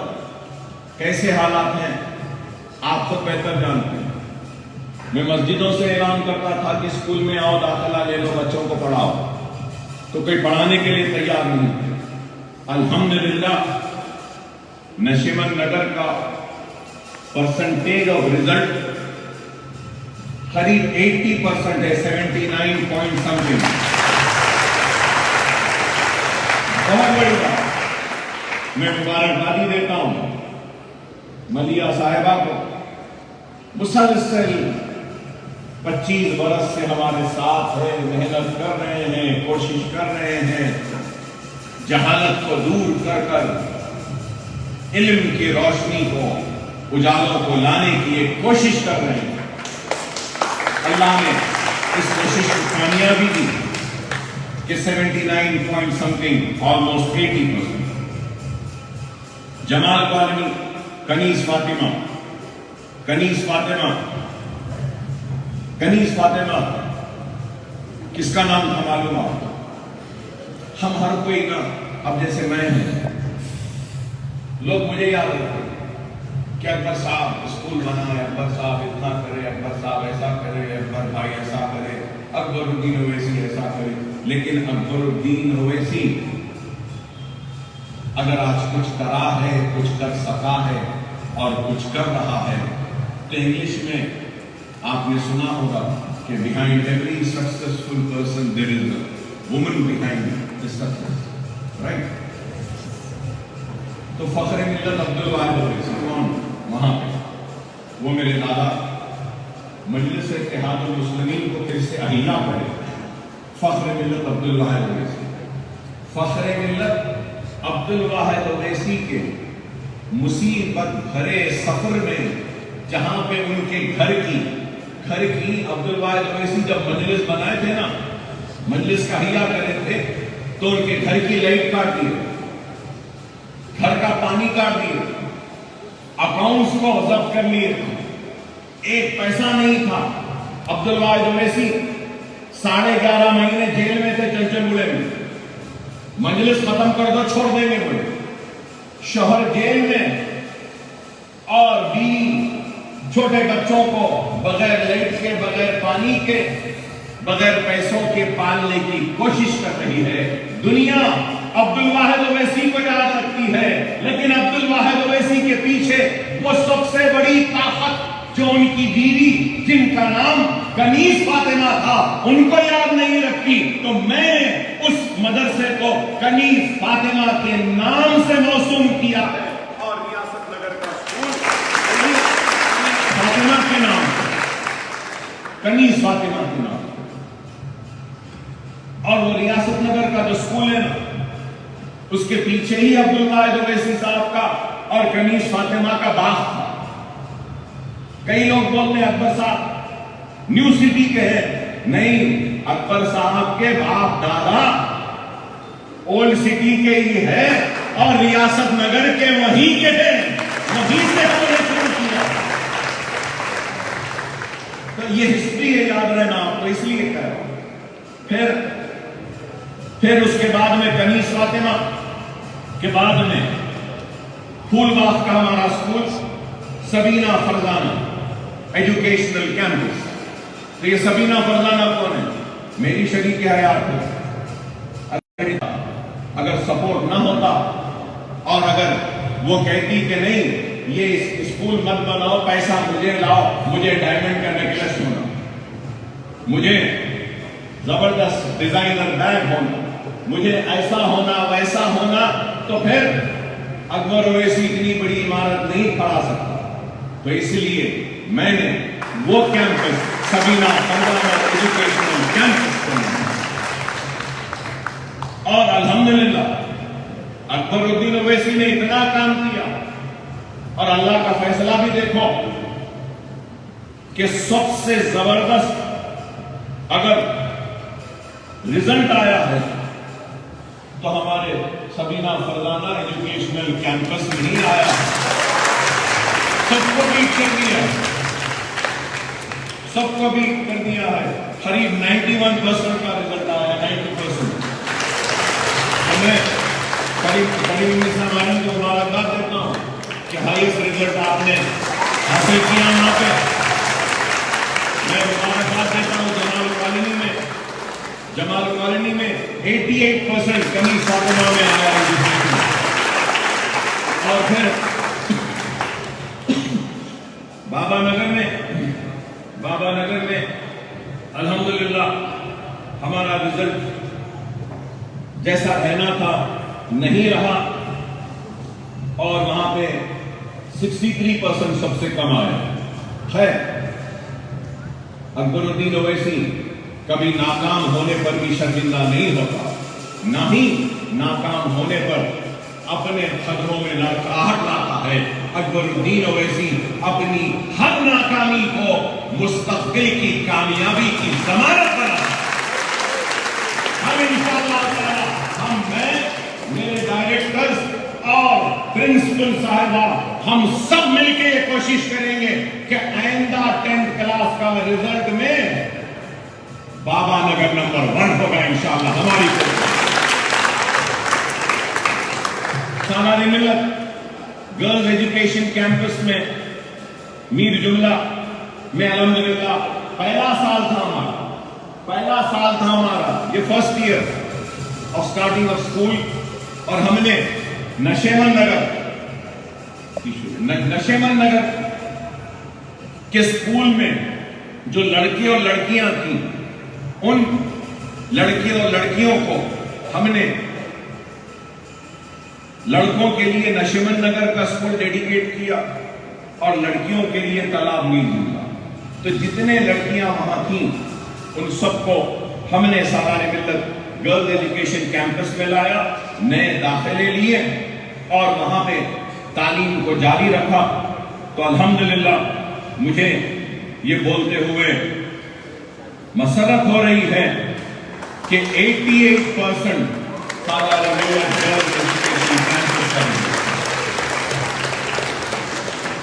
کیسے حالات ہیں آپ خود بہتر جانتے ہیں۔ میں مسجدوں سے اعلان کرتا تھا کہ اسکول میں آؤ، داخلہ لے لو، بچوں کو پڑھاؤ، تو کوئی پڑھانے کے لیے تیار نہیں تھے۔ الحمدللہ نشیمن نگر کا پرسنٹیج آف رزلٹ قریب 80% ہے، 79 پوائنٹ سمتھنگ، بہت بڑی بات۔ میں مبارکبادی دیتا ہوں ملیہ صاحبہ کو، مسلسل 25 برس سے ہمارے ساتھ ہے، محنت کر رہے ہیں، کوشش کر رہے ہیں، جہالت کو دور کر کر علم کی روشنی کو، اجالوں کو لانے کی ایک کوشش کر رہے ہیں۔ اللہ نے اس کوشش کو کامیابی دی کہ 79 پوائنٹ سمتھنگ، آلموسٹ 80%۔ جمال کالونی کنیز فاطمہ کس کا نام تھا معلوم آپ؟ ہم ہر کوئی نا، اب جیسے میں ہوں، لوگ مجھے یاد رکھتے کہ اکبر صاحب اسکول بنائے، اکبر صاحب اتنا کرے، اکبر صاحب ایسا کرے، اکبر بھائی ایسا کرے، اکبر الدین اویسی ایسا کرے۔ لیکن اکبر الدین اویسی اگر آج کچھ کرا ہے، کچھ کر سکا ہے اور کچھ کر رہا ہے، تو انگلش میں آپ نے سنا ہوگا کہ behind every successful person there is a woman behind the success, right؟ تو فخر ملت عبدالواحد اویسی کون؟ وہاں پہ وہ میرے دادا مجلس اتحاد المسلمین کو پھر سے احیا پڑے، فخر ملت عبدالواحد اویسی۔ فخر ملت عبدالواحد اویسی کے مصیبت بھرے سفر میں جہاں پہ ان کے گھر کی گھر کی عبد الواحد اویسی جب مجلس بنائے تھے نا، مجلس کا حیا کرے تھے، تو ان کے گھر کی لائٹ کاٹ دیے، گھر کا پانی کاٹ دیے، اکاؤنٹس کو ضبط کر لیے، ایک پیسہ نہیں تھا۔ عبد الواحد اویسی 11.5 مہینے جیل میں تھے، چنچل گڑے میں۔ مجلس ختم کر دو، چھوڑ دیں گے بولے، شوہر جیل میں، اور بیوی چھوٹے بچوں کو بغیر لائٹ کے، بغیر پانی کے، بغیر پیسوں کے پالنے کی کوشش کر رہی ہے۔ دنیا عبد الواحد اویسی کو یاد رکھتی ہے، لیکن عبد الواحد اویسی کے پیچھے وہ سب سے بڑی طاقت جو ان کی بیوی، جن کا نام کنیز فاطمہ تھا، ان کو یاد نہیں رکھتی۔ تو میں اس مدرسے کو کنیز فاطمہ کے نام سے موسوم کیا ہے، اور ریاست نگر کا اسکول فاطمہ کے نام، کنیز فاطمہ کے نام۔ اور وہ ریاست نگر کا جو اسکول ہے نا، اس کے پیچھے ہی عبد الواحد اویسی صاحب کا اور کنیز فاطمہ کا باغ تھا۔ کئی لوگ بولتے ہیں اکبر صاحب نیو سٹی کے ہیں، نہیں، اکبر صاحب کے باپ دادا اولڈ سٹی کے ہی ہے، اور ریاست نگر کے وہیں کے ہیں، وہیں سے ہم نے شروع کیا۔ تو یہ ہسٹری ہے، یاد رہنا آپ کو، اس لیے کہہ رہا ہوں۔ پھر اس کے بعد میں کنیز فاطمہ کے بعد میں پھول باغ کا ہمارا اسکول سبینہ فرزانہ ایجوکیشنل کیمپس۔ تو یہ سبینہ فرزانہ کون ہے؟ میری شریک حیات ہے۔ اگر سپورٹ نہ ہوتا، اور اگر وہ کہتی کہ نہیں یہ اسکول مت بناؤ، پیسہ مجھے لاؤ، مجھے ڈائمنڈ کا نیکلس ہونا، مجھے زبردست ڈیزائنر بیگ ہونا، مجھے ایسا ہونا ویسا ہونا، تو پھر اکبر اویسی اتنی بڑی عمارت نہیں کھڑا سکتا۔ تو اس لیے میں نے وہ کیمپس سبینہ فرزانہ ایجوکیشنل کیمپس بنایا، اور الحمدللہ اکبر الدین اویسی نے اتنا کام کیا، اور اللہ کا فیصلہ بھی دیکھو کہ سب سے زبردست اگر رزلٹ آیا ہے تو ہمارے سبینہ فرزانہ ایجوکیشنل کیمپس میں نہیں آیا، سب کو بیٹ کر دیا، سب کو بیٹ کر دیا ہے۔ قریب 91% کا رزلٹ آیا، 90%۔ میں قریب اسلام عالم کو مبارکباد دیتا ہوں کہ ہائیسٹ رزلٹ آپ نے حاصل کیا وہاں پہ۔ میں مبارکباد دیتا ہوں جمال کالونی میں 88% کنیز فاطمہ میں آیا ہے، اور پھر بابا نگر میں الحمدللہ ہمارا رزلٹ جیسا رہنا تھا نہیں رہا، اور وہاں پہ 63% سب سے کم آیا۔ خیر، اکبر الدین اویسی کبھی ناکام ہونے پر بھی شرمندہ نہیں ہوتا، نہ ہی ناکام ہونے پر اپنے قدموں میں لڑکھڑاہٹ لاتا ہے۔ اکبر الدین اویسی اپنی ہر ناکامی کو مستقبل کی کامیابی کی ضمانت بناتا ہے۔ ہم انشاءاللہ تعالی، میرے ڈائریکٹرز اور پرنسپل صاحبہ، ہم سب مل کے یہ کوشش کریں گے کہ آئندہ 10th کلاس کا رزلٹ میں بابا نگر نمبر 1 ہوگا انشاءاللہ ہماری کوشش۔ سالانہ ملت گرلز ایجوکیشن کیمپس میں میر جملہ میں الحمدللہ پہلا سال تھا ہمارا، یہ first year of starting of school, اور ہم نے نشیمن نگر کے اسکول میں جو لڑکی اور لڑکیاں تھیں، ان لڑکی اور لڑکیوں کو ہم نے لڑکوں کے لیے نشیمن نگر کا اسکول ڈیڈیکیٹ کیا، اور لڑکیوں کے لیے تالاب نیل جملہ۔ تو جتنے لڑکیاں وہاں تھیں ان سب کو ہم نے سالانہ ملت گرلز ایجوکیشن کیمپس میں لایا، نئے داخلے لیے، اور وہاں پہ تعلیم کو جاری رکھا۔ تو الحمدللہ مجھے یہ بولتے ہوئے مسرت ہو رہی ہے کہ 88%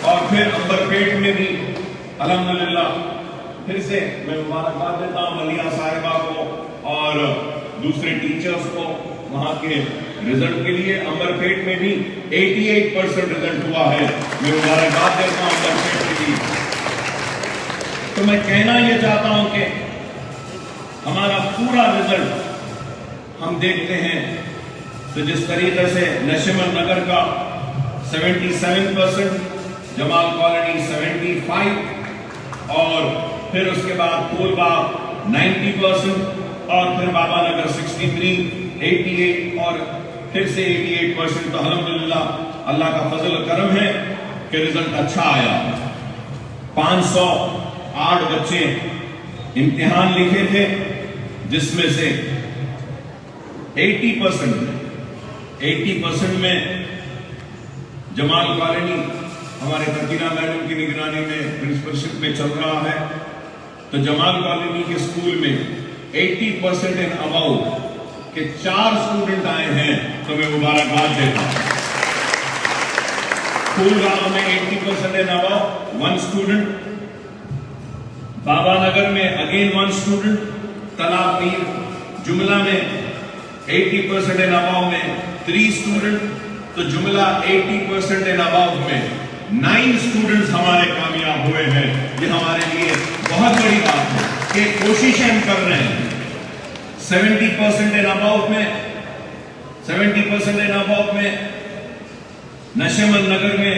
اور پھر امبرپیٹ میں بھی الحمدللہ پھر سے میں مبارکباد دیتا ہوں ملیہ صاحبہ کو اور دوسرے ٹیچرز کو وہاں کے رزلٹ کے لیے. امبرپیٹ میں بھی 88% رزلٹ ہوا ہے. میں مبارکباد دیتا ہوں امبرپیٹ کے لیے. تو میں کہنا یہ چاہتا ہوں کہ ہمارا پورا رزلٹ ہم دیکھتے ہیں تو جس طریقے سے نشیمن نگر کا 77%, جمال کالونی 75%, اور پھر اس کے بعد پھول باغ 90%, اور پھر بابا نگر 63, 88 اور پھر سے 88%. تو الحمدللہ اللہ کا فضل و کرم ہے کہ رزلٹ اچھا آیا. 508 بچے امتحان لکھے تھے جس میں سے 80% میں جمال کالونی ہمارے تقیرہ میڈم کی نگرانی میں پرنسپلشپ میں چل رہا ہے. تو جمال کالونی کے اسکول میں 80% اینڈ اباؤ کہ 4 اسٹوڈنٹ آئے ہیں تو میں مبارکباد دیتا ہوں. پھول باغ میں 80% اینڈ اباؤ 1 اسٹوڈنٹ. بابا نگر میں اگین 1 اسٹوڈنٹ. تالاب میر جملہ میں 80% اینڈ اباؤ میں 3 اسٹوڈنٹ. تو جملہ 80% اینڈ اباؤ میں 9 اسٹوڈنٹس ہمارے کامیاب ہوئے ہیں. یہ ہمارے لیے بہت بڑی بات ہے کہ کوششیں ہم کر رہے ہیں. 70% اینڈ اباؤ میں نشیمن نگر میں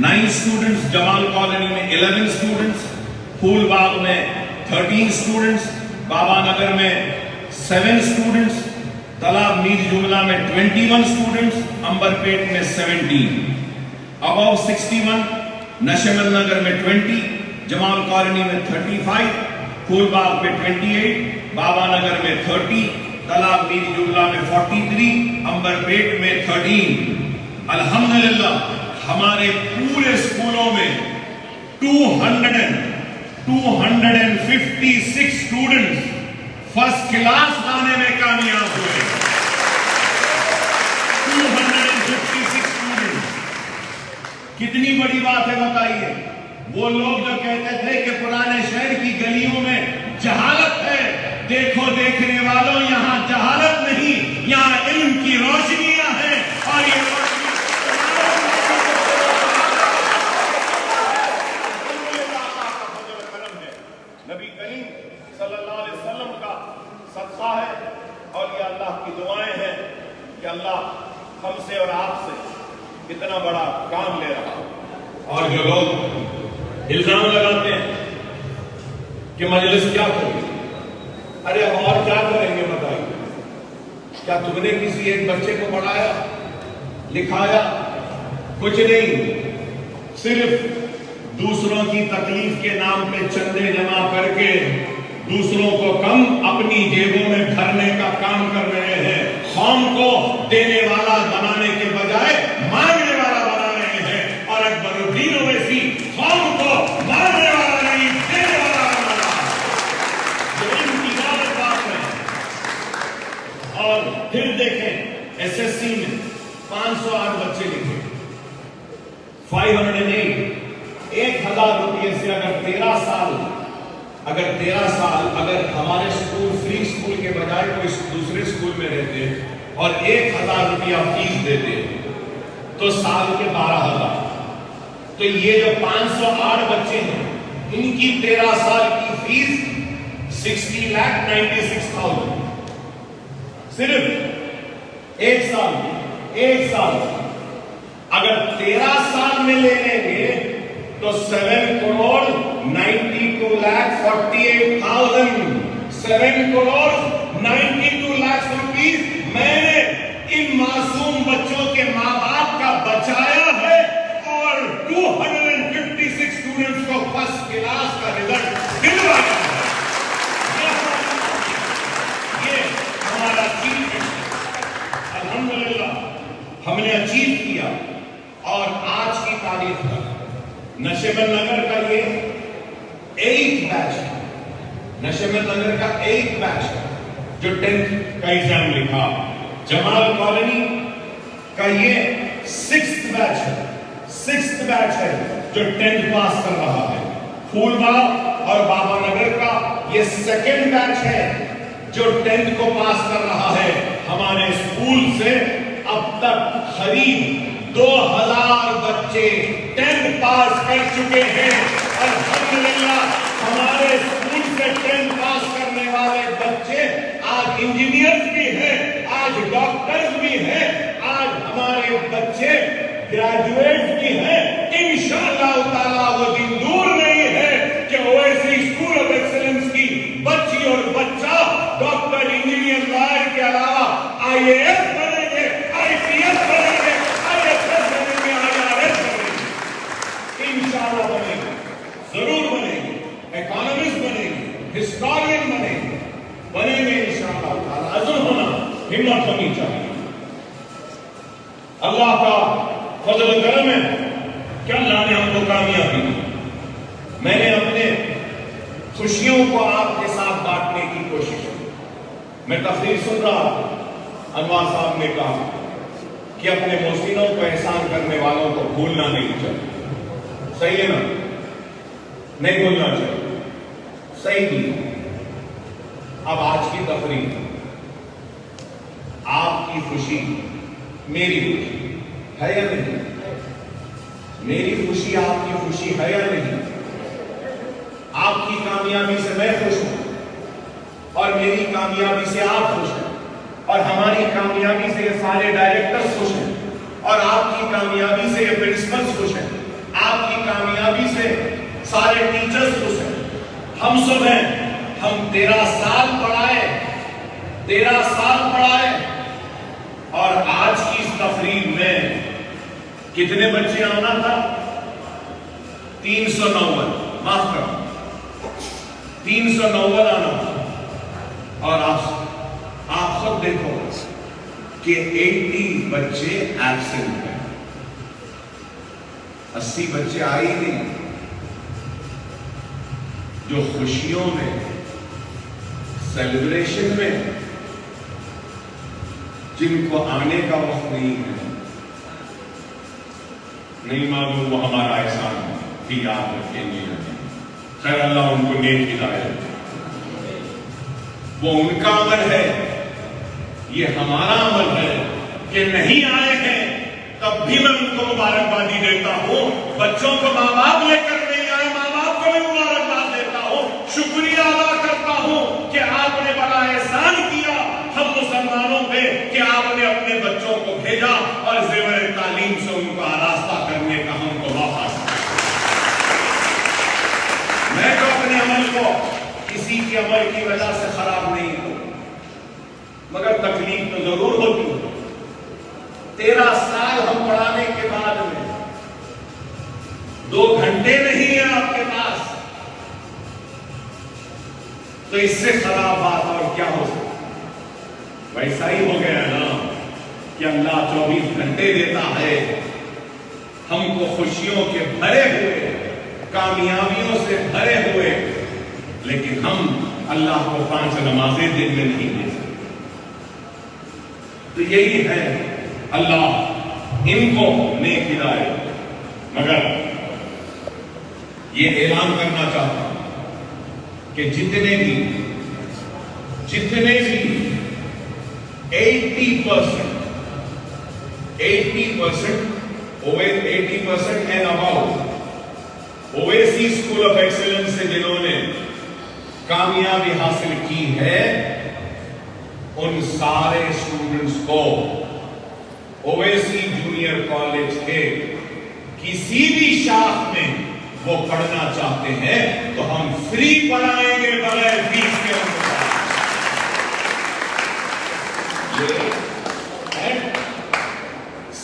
9 اسٹوڈنٹس, جمال کالونی میں 11 اسٹوڈنٹس, پھول باغ میں 13 اسٹوڈنٹس, بابا نگر میں 7 اسٹوڈنٹس, تالاب میر جملہ میں 21 اسٹوڈنٹس, امبرپیٹ میں 17. اباؤ 61 نشیمن نگر میں 20, جمال کالونی میں 35, پھول باغ میں 28, بابا نگر میں 30, تالاب میر جملہ میں 43, امبرپیٹ میں 13. الحمدللہ ہمارے پورے اسکولوں میں 256 اسٹوڈنٹس فرسٹ کلاس لانے میں کامیاب ہوئے. 256 اسٹوڈنٹس کتنی بڑی بات ہے بتائیے. وہ لوگ جو کہتے تھے کہ پرانے شہر کی گلیوں میں جہالت ہے, دیکھو دیکھنے والوں یہاں جہالت نہیں, یہاں علم کی روشنیاں ہیں. اور یہ نبی کریم صلی اللہ علیہ وسلم کا صدقہ ہے اور یہ اللہ کی دعائیں ہیں کہ اللہ ہم سے اور آپ سے اتنا بڑا کام لے رہا. اور جو لوگ الزام لگاتے ہیں کہ مجلس کیا کرے, ارے ہم اور کیا کریں گے بتائیے. کیا تم نے کسی ایک بچے کو پڑھایا, لکھایا؟ کچھ نہیں. صرف دوسروں کی تکلیف کے نام پہ چندے جمع کر کے دوسروں کو کم اپنی جیبوں میں بھرنے کا کام کر رہے ہیں. قوم کو دینے والا بنانے کے بجائے مانگنے والا بنا رہے ہیں. اور اکبر الدین اویسی قوم کو مانگنے والا نہیں, دینے والا بنا رہا ہے. جو ان کی غلط بات ہے. اور پھر دیکھیں ایس ایس سی میں 508 بچے لکھے, 508. 1000 روپئے سے اگر 13 سال اگر ہمارے اسکول فری اسکول کے بجائے کوئی دوسرے اسکول میں رہتے اور 1000 روپیہ فیس دیتے تو سال کے 12,000. تو یہ جو 508 بچے ہیں ان کی 13 سال کی فیس 60,96,000 صرف ایک سال. اگر 13 سال میں لے لیں گے تو 7,92,48,000 7,92 لاکھ روپیز میں نے ان معصوم بچوں کے ماں باپ کا بچایا ہے. اور 256 اسٹوڈنٹس کو فرسٹ کلاس کا رزلٹ دلوایا. یہ ہمارا اچیو ہے. الحمدللہ ہم نے اچیو کیا. اور آج کی تاریخ تک نشیمن نگر کا یہ نشمت نگر کا ایک بیچ جو 10th کا ایگزام لکھا، جمال کالونی کا یہ 6th بیچ ہے، 6th بیچ ہے جو 10th پاس کر رہا ہے۔ پھول باغ اور بابا نگر کا یہ 2nd بیچ ہے جو 10th کو پاس کر رہا ہے۔ ہمارے اسکول سے اب تک قریب 2000 بچے 10th پاس کر چکے ہیں۔ الحمدللہ ہمارے اسکول سے 10th پاس کرنے والے بچے آج انجینئرز بھی ہیں، آج ڈاکٹرز بھی ہیں، آج ہمارے بچے گریجویٹس بھی ہیں۔ انشاءاللہ تعالیٰ وہ دن دور نہیں ہے کہ اویسی اسکول آف ایکسلنس کی بچی اور بچہ ڈاکٹر، انجینئر، لائر کے علاوہ آئی اے ایس بنیں گے، آئی پی ایس بنیں گے، آئی ایس ایس بنیں گے، آئی آر ایس بنیں گے، انشاءاللہ بنیں گے، ضرور بنیں گے، اکانومسٹ بنیں گے، ہسٹورین بنیں گے انشاءاللہ تعالیٰ۔ عزم ہونا، ہمت ہونی چاہیے۔ اللہ کا فضل و کرم ہے کہ اللہ نے ہم کو کامیابی دی۔ میں نے اپنے خوشیوں کو آپ کے ساتھ بانٹنے کی کوشش کی۔ میں تقریر سن رہا تھا، انوار صاحب نے کہا کہ اپنے محسنوں کو احسان کرنے والوں کو بھولنا نہیں چاہیے۔ صحیح ہے نا؟ نہیں بھولنا چاہیے، صحیح بھی۔ اب آج کی تقریر آپ کی خوشی میری خوشی ہے یا نہیں؟ میری خوشی آپ کی خوشی ہے یا نہیں؟ آپ کی کامیابی سے میں خوش ہوں اور میری کامیابی سے آپ خوش ہیں، اور ہماری کامیابی سے یہ سارے ڈائریکٹرز خوش ہیں، اور آپ کی کامیابی سے یہ پرنسپلز خوش ہیں، آپ کی کامیابی سے سارے ٹیچرز خوش ہیں، ہم سب ہیں۔ ہم 13 سال پڑھائے، 13 سال پڑھائے، اور آج کی اس تقریب میں کتنے بچے آنا تھا؟ 390، معاف کرو، 390 آنا تھا، اور آپ سب دیکھو کہ 80 بچے ایبسنٹ ہیں، 80 بچے آئے ہی نہیں۔ جو خوشیوں میں، سیلیبریشن میں، جن کو آنے کا وقت نہیں ہے، نہیں معلوم وہ ہمارا احسان بھی یاد رکھیں گے۔ خیر اللہ ان کو نیک ہدایت، وہ ان کا عمل ہے، یہ ہمارا عمل ہے کہ نہیں آئے ہیں تب بھی میں ان کو مبارکبادی دیتا ہوں۔ بچوں کو ماں باپ لے کر نہیں آئے، ماں باپ کو بھی مبارکباد دیتا ہوں، شکریہ ادا کرتا ہوں کہ آپ نے بڑا احسان کیا ہم مسلمانوں پہ کہ آپ نے اپنے بچوں کو بھیجا اور زیور تعلیم سے ان کو آراستہ کرنے کا ہم کو موقع دیا۔ میں تو اپنے عمل کو کسی کے عمل کی وجہ سے خراب نہیں ہوں، مگر تکلیف تو ضرور ہوتی ہے۔ 13 سال ہم پڑھانے کے بعد میں 2 گھنٹے نہیں ہیں آپ کے پاس، تو اس سے خراب بات اور کیا ہو سکتی؟ ویسا ہی ہو گیا نا کہ اللہ 24 گھنٹے دیتا ہے ہم کو خوشیوں کے بھرے ہوئے، کامیابیوں سے بھرے ہوئے، لیکن ہم اللہ کو 5 نمازیں دن میں نہیں دے سکتے۔ تو یہی ہے، اللہ ان کو نیک ہدایت۔ مگر یہ اعلان کرنا چاہتا ہوں کہ جتنے بھی 80% and about Owaisi school of excellence سے جنہوں نے کامیابی حاصل کی ہے، ان سارے اسٹوڈنٹس کو اویسی جونیئر کالج کے کسی بھی شاخ میں وہ پڑھنا چاہتے ہیں تو ہم فری پڑھائیں گے بغیر فیس کے۔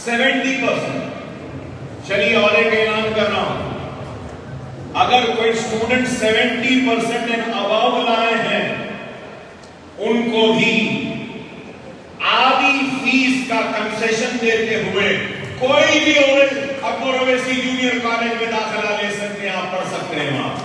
70%۔ چلیے اور ایک اعلان کر رہا ہوں، اگر کوئی اسٹوڈنٹ 70% اینڈ اباؤ لائے ہیں، ان کو بھی آدھی فیس کا کنسیشن دیتے ہوئے کوئی بھی اکبر اویسی جونیئر کالج میں داخلہ لے سکتے ہیں، آپ پڑھ سکتے ہیں وہاں پہ۔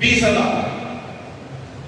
20,000।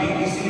BBC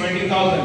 20,000।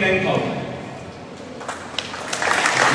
10,000।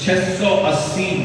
680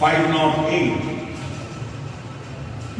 508।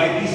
IBC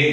1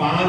5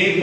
1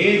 1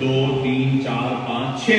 2, 3, 4, 5, 6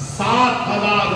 7,000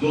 2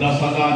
10,000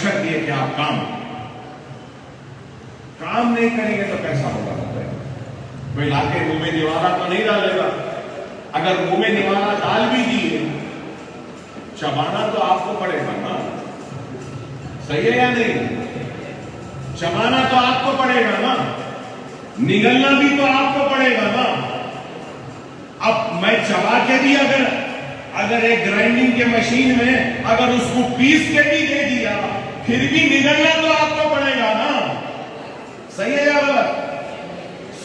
بشرط یہ کہ آپ کام نہیں کریں گے تو کیسا ہوگا؟ کوئی لا کے منہ میں نوارا تو نہیں ڈالے گا. اگر منہ میں نوارا ڈال بھی دیے چبانا تو آپ کو پڑے گا نا. صحیح ہے یا نہیں؟ چبانا تو آپ کو پڑے گا نا, نگلنا بھی تو آپ کو پڑے گا نا. اب میں چبا کے بھی اگر ایک گرائنڈنگ کے مشین میں اگر اس کو پیس کے بھی دے دیا پھر بھی نگلنا تو آپ کو پڑے گا نا. صحیح ہے یا غلط؟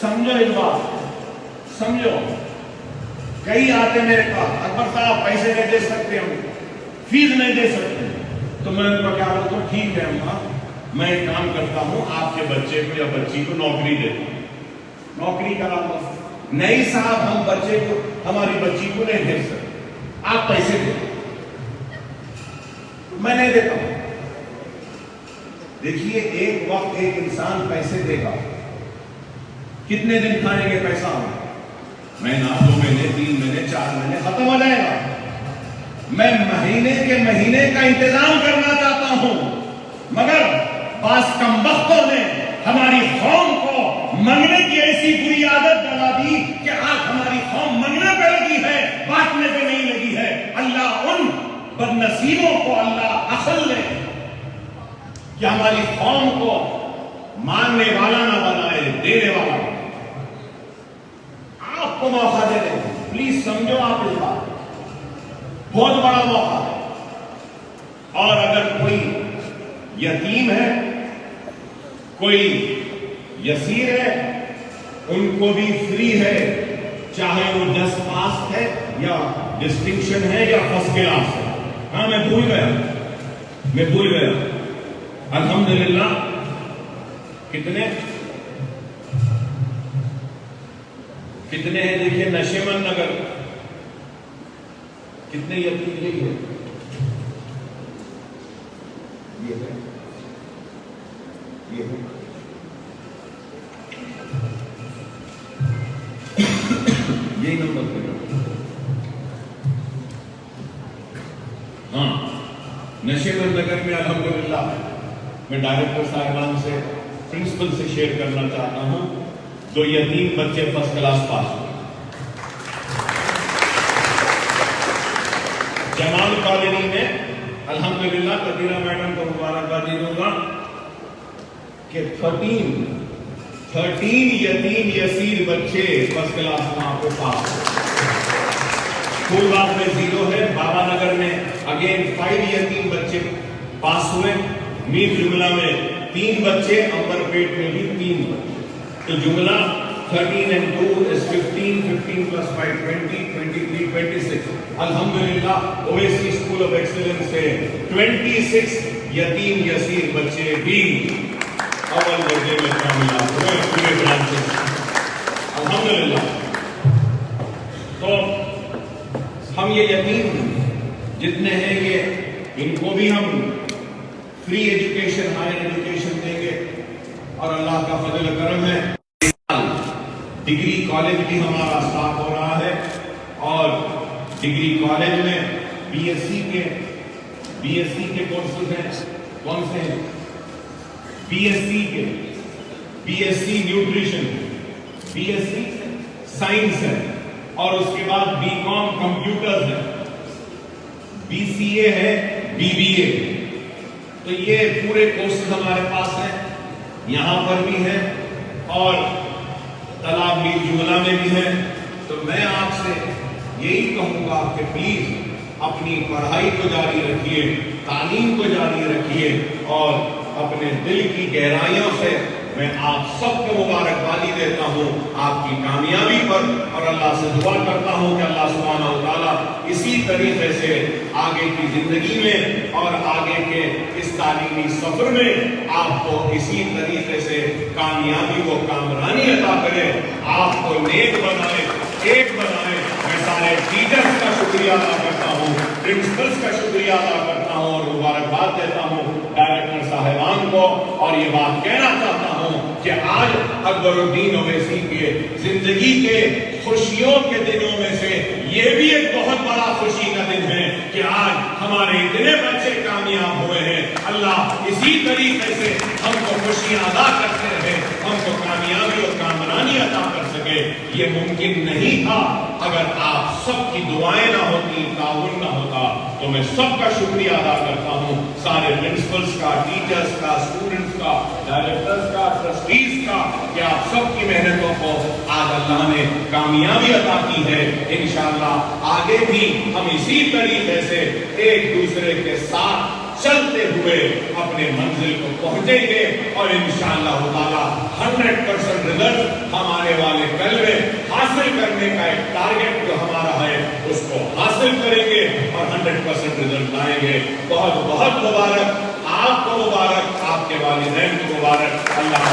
سمجھو اس بات, سمجھو. کئی آتے میرے پاس, اکبر صاحب پیسے نہیں دے سکتے, ہم فیس نہیں دے سکتے. تو میں ان کو کیا بولتا ہوں, ٹھیک ہے میں ایک کام کرتا ہوں, آپ کے بچے کو یا بچی کو نوکری دیتا ہوں, نوکری کراتا ہوں. نہیں صاحب ہم بچے کو ہماری بچی کو نہیں بھیج سکتے, آپ پیسے دیں. میں نہیں دیتا ہوں. دیکھیے ایک وقت ایک انسان پیسے دے گا, کتنے دن کھائیں گے پیسہ ہم؟ مہینہ, 2 مہینے, 3 مہینے, 4 مہینے, ختم ہو جائے گا. میں مہینے کے مہینے کا انتظام کرنا چاہتا ہوں, مگر بعض کمبختوں نے ہماری قوم کو منگنے کی ایسی بری عادت ڈالا دی کہ آج ہماری قوم منگنے پہ لگی ہے, بانٹنے پہ نہیں لگی ہے. اللہ ان بد نصیبوں کو اللہ عقل دے کہ ہماری قوم کو ماننے والا نہ بنائے, دینے والا. آپ کو موقع دے رہے ہیں, پلیز سمجھو آپ اس بات, بہت بڑا موقع ہے. اور اگر کوئی یتیم ہے, کوئی یسیر ہے, ان کو بھی فری ہے, چاہے وہ 10 پاس ہے یا ڈسٹنکشن ہے یا فرسٹ کلاس ہے. ہاں میں بھول گیا. الحمدللہ. کتنے ہیں دیکھیے, نشیمن نگر کتنے یتیم یہی ہے, یہی نمبر پہ. ہاں نشیمن نگر میں الحمدللہ میں ڈائریکٹر صاحبان سے, پرنسپل سے شیئر کرنا چاہتا ہوں, 2 یتیم بچے فرسٹ کلاس پاس ہوئے. جمال کالونی میں الحمدللہ قدیرہ میڈم کو مبارکبادی دوں گا کہ 13 یتیم یسیر بچے فرسٹ کلاس وہاں پہ پاس ہوئے. پھول باغ میں 0 ہے, بابا نگر میں اگین 5 یتیم بچے پاس ہوئے, میر جملہ میں 3 بچے, امبر پیٹ میں بھی 3 بچے. تو جملہ 13 and 2 is 15, 15 plus 5, 20, 23, 26. الحمدللہ اویسی اسکول آف ایکسلنس سے 26 یتیم یسیر بچے بھی اول درجے میں کامیاب ہوئے پورے برانچز. الحمدللہ. تو ہم یہ یتیم جتنے ہیں یہ ان کو بھی ہم فری ایجوکیشن, ہائر ایجوکیشن دیں گے. اور اللہ کا فضل کرم ہے, ڈگری کالج بھی ہمارا اسٹارٹ ہو رہا ہے. اور ڈگری کالج میں بی ایس سی کے کورسز ہیں. کون سے ہیں؟ B S C nutrition, B S C science ہے, اور اس کے بعد بی کام کمپیوٹرز ہے, بی سی اے ہے, بی بی اے. تو یہ پورے کورسز ہمارے پاس ہیں, یہاں پر بھی ہے اور تالاب میر جملہ میں بھی ہے. تو میں آپ سے یہی کہوں گا کہ پلیز اپنی پڑھائی کو جاری رکھیے, تعلیم کو جاری رکھیے, اور اپنے دل کی گہرائیوں سے میں آپ سب کو مبارکبادی دیتا ہوں آپ کی کامیابی پر, اور اللہ سے دعا کرتا ہوں کہ اللہ سبحانہ و تعالیٰ اسی طریقے سے آگے کی زندگی میں اور آگے کے اس تعلیمی سفر میں آپ کو اسی طریقے سے کامیابی و کامرانی عطا کرے, آپ کو نیک بنائے, ایک بنائے. میں سارے ٹیچرز کا شکریہ ادا کرتا ہوں, پرنسپلز کا شکریہ ادا کرتا ہوں, اور مبارکباد دیتا ہوں ڈائریکٹر صاحبان کو. اور یہ بات کہنا چاہتا ہوں کہ آج اکبر الدین اویسی کے زندگی کے خوشیوں کے دنوں میں سے یہ بھی ایک بہت بڑا خوشی کا دن ہے کہ آج ہمارے اتنے بچے کامیاب ہوئے ہیں. اللہ اسی طریقے سے ہم کو خوشیاں عطا کرتے رہے, ہم کو کامیابی اور کامرانی عطا کر سکے. یہ ممکن نہیں تھا اگر آپ سب کی دعائیں نہ ہوتی, تعاون نہ ہوتا. تو میں سب کا شکریہ ادا کرتا ہوں, سارے پرنسپلز کا, ٹیچرز کا, اسٹوڈنٹس کا, ڈائریکٹرز کا, ٹرسٹیز کا, کہ آپ سب کی محنتوں کو آج اللہ نے کامیابی عطا کی ہے. انشاءاللہ آگے بھی ہم اسی طریقے سے ایک دوسرے کے ساتھ چلتے ہوئے اپنے منزل کو پہنچیں گے, اور انشاءاللہ تعالی 100% رزلٹ ہمارے والے کل میں حاصل کرنے کا ایک ٹارگٹ جو ہمارا ہے اس کو حاصل کریں گے اور 100% رزلٹ لائیں گے. بہت بہت مبارک, آپ کو مبارک, آپ کے والدین کو مبارک. اللہ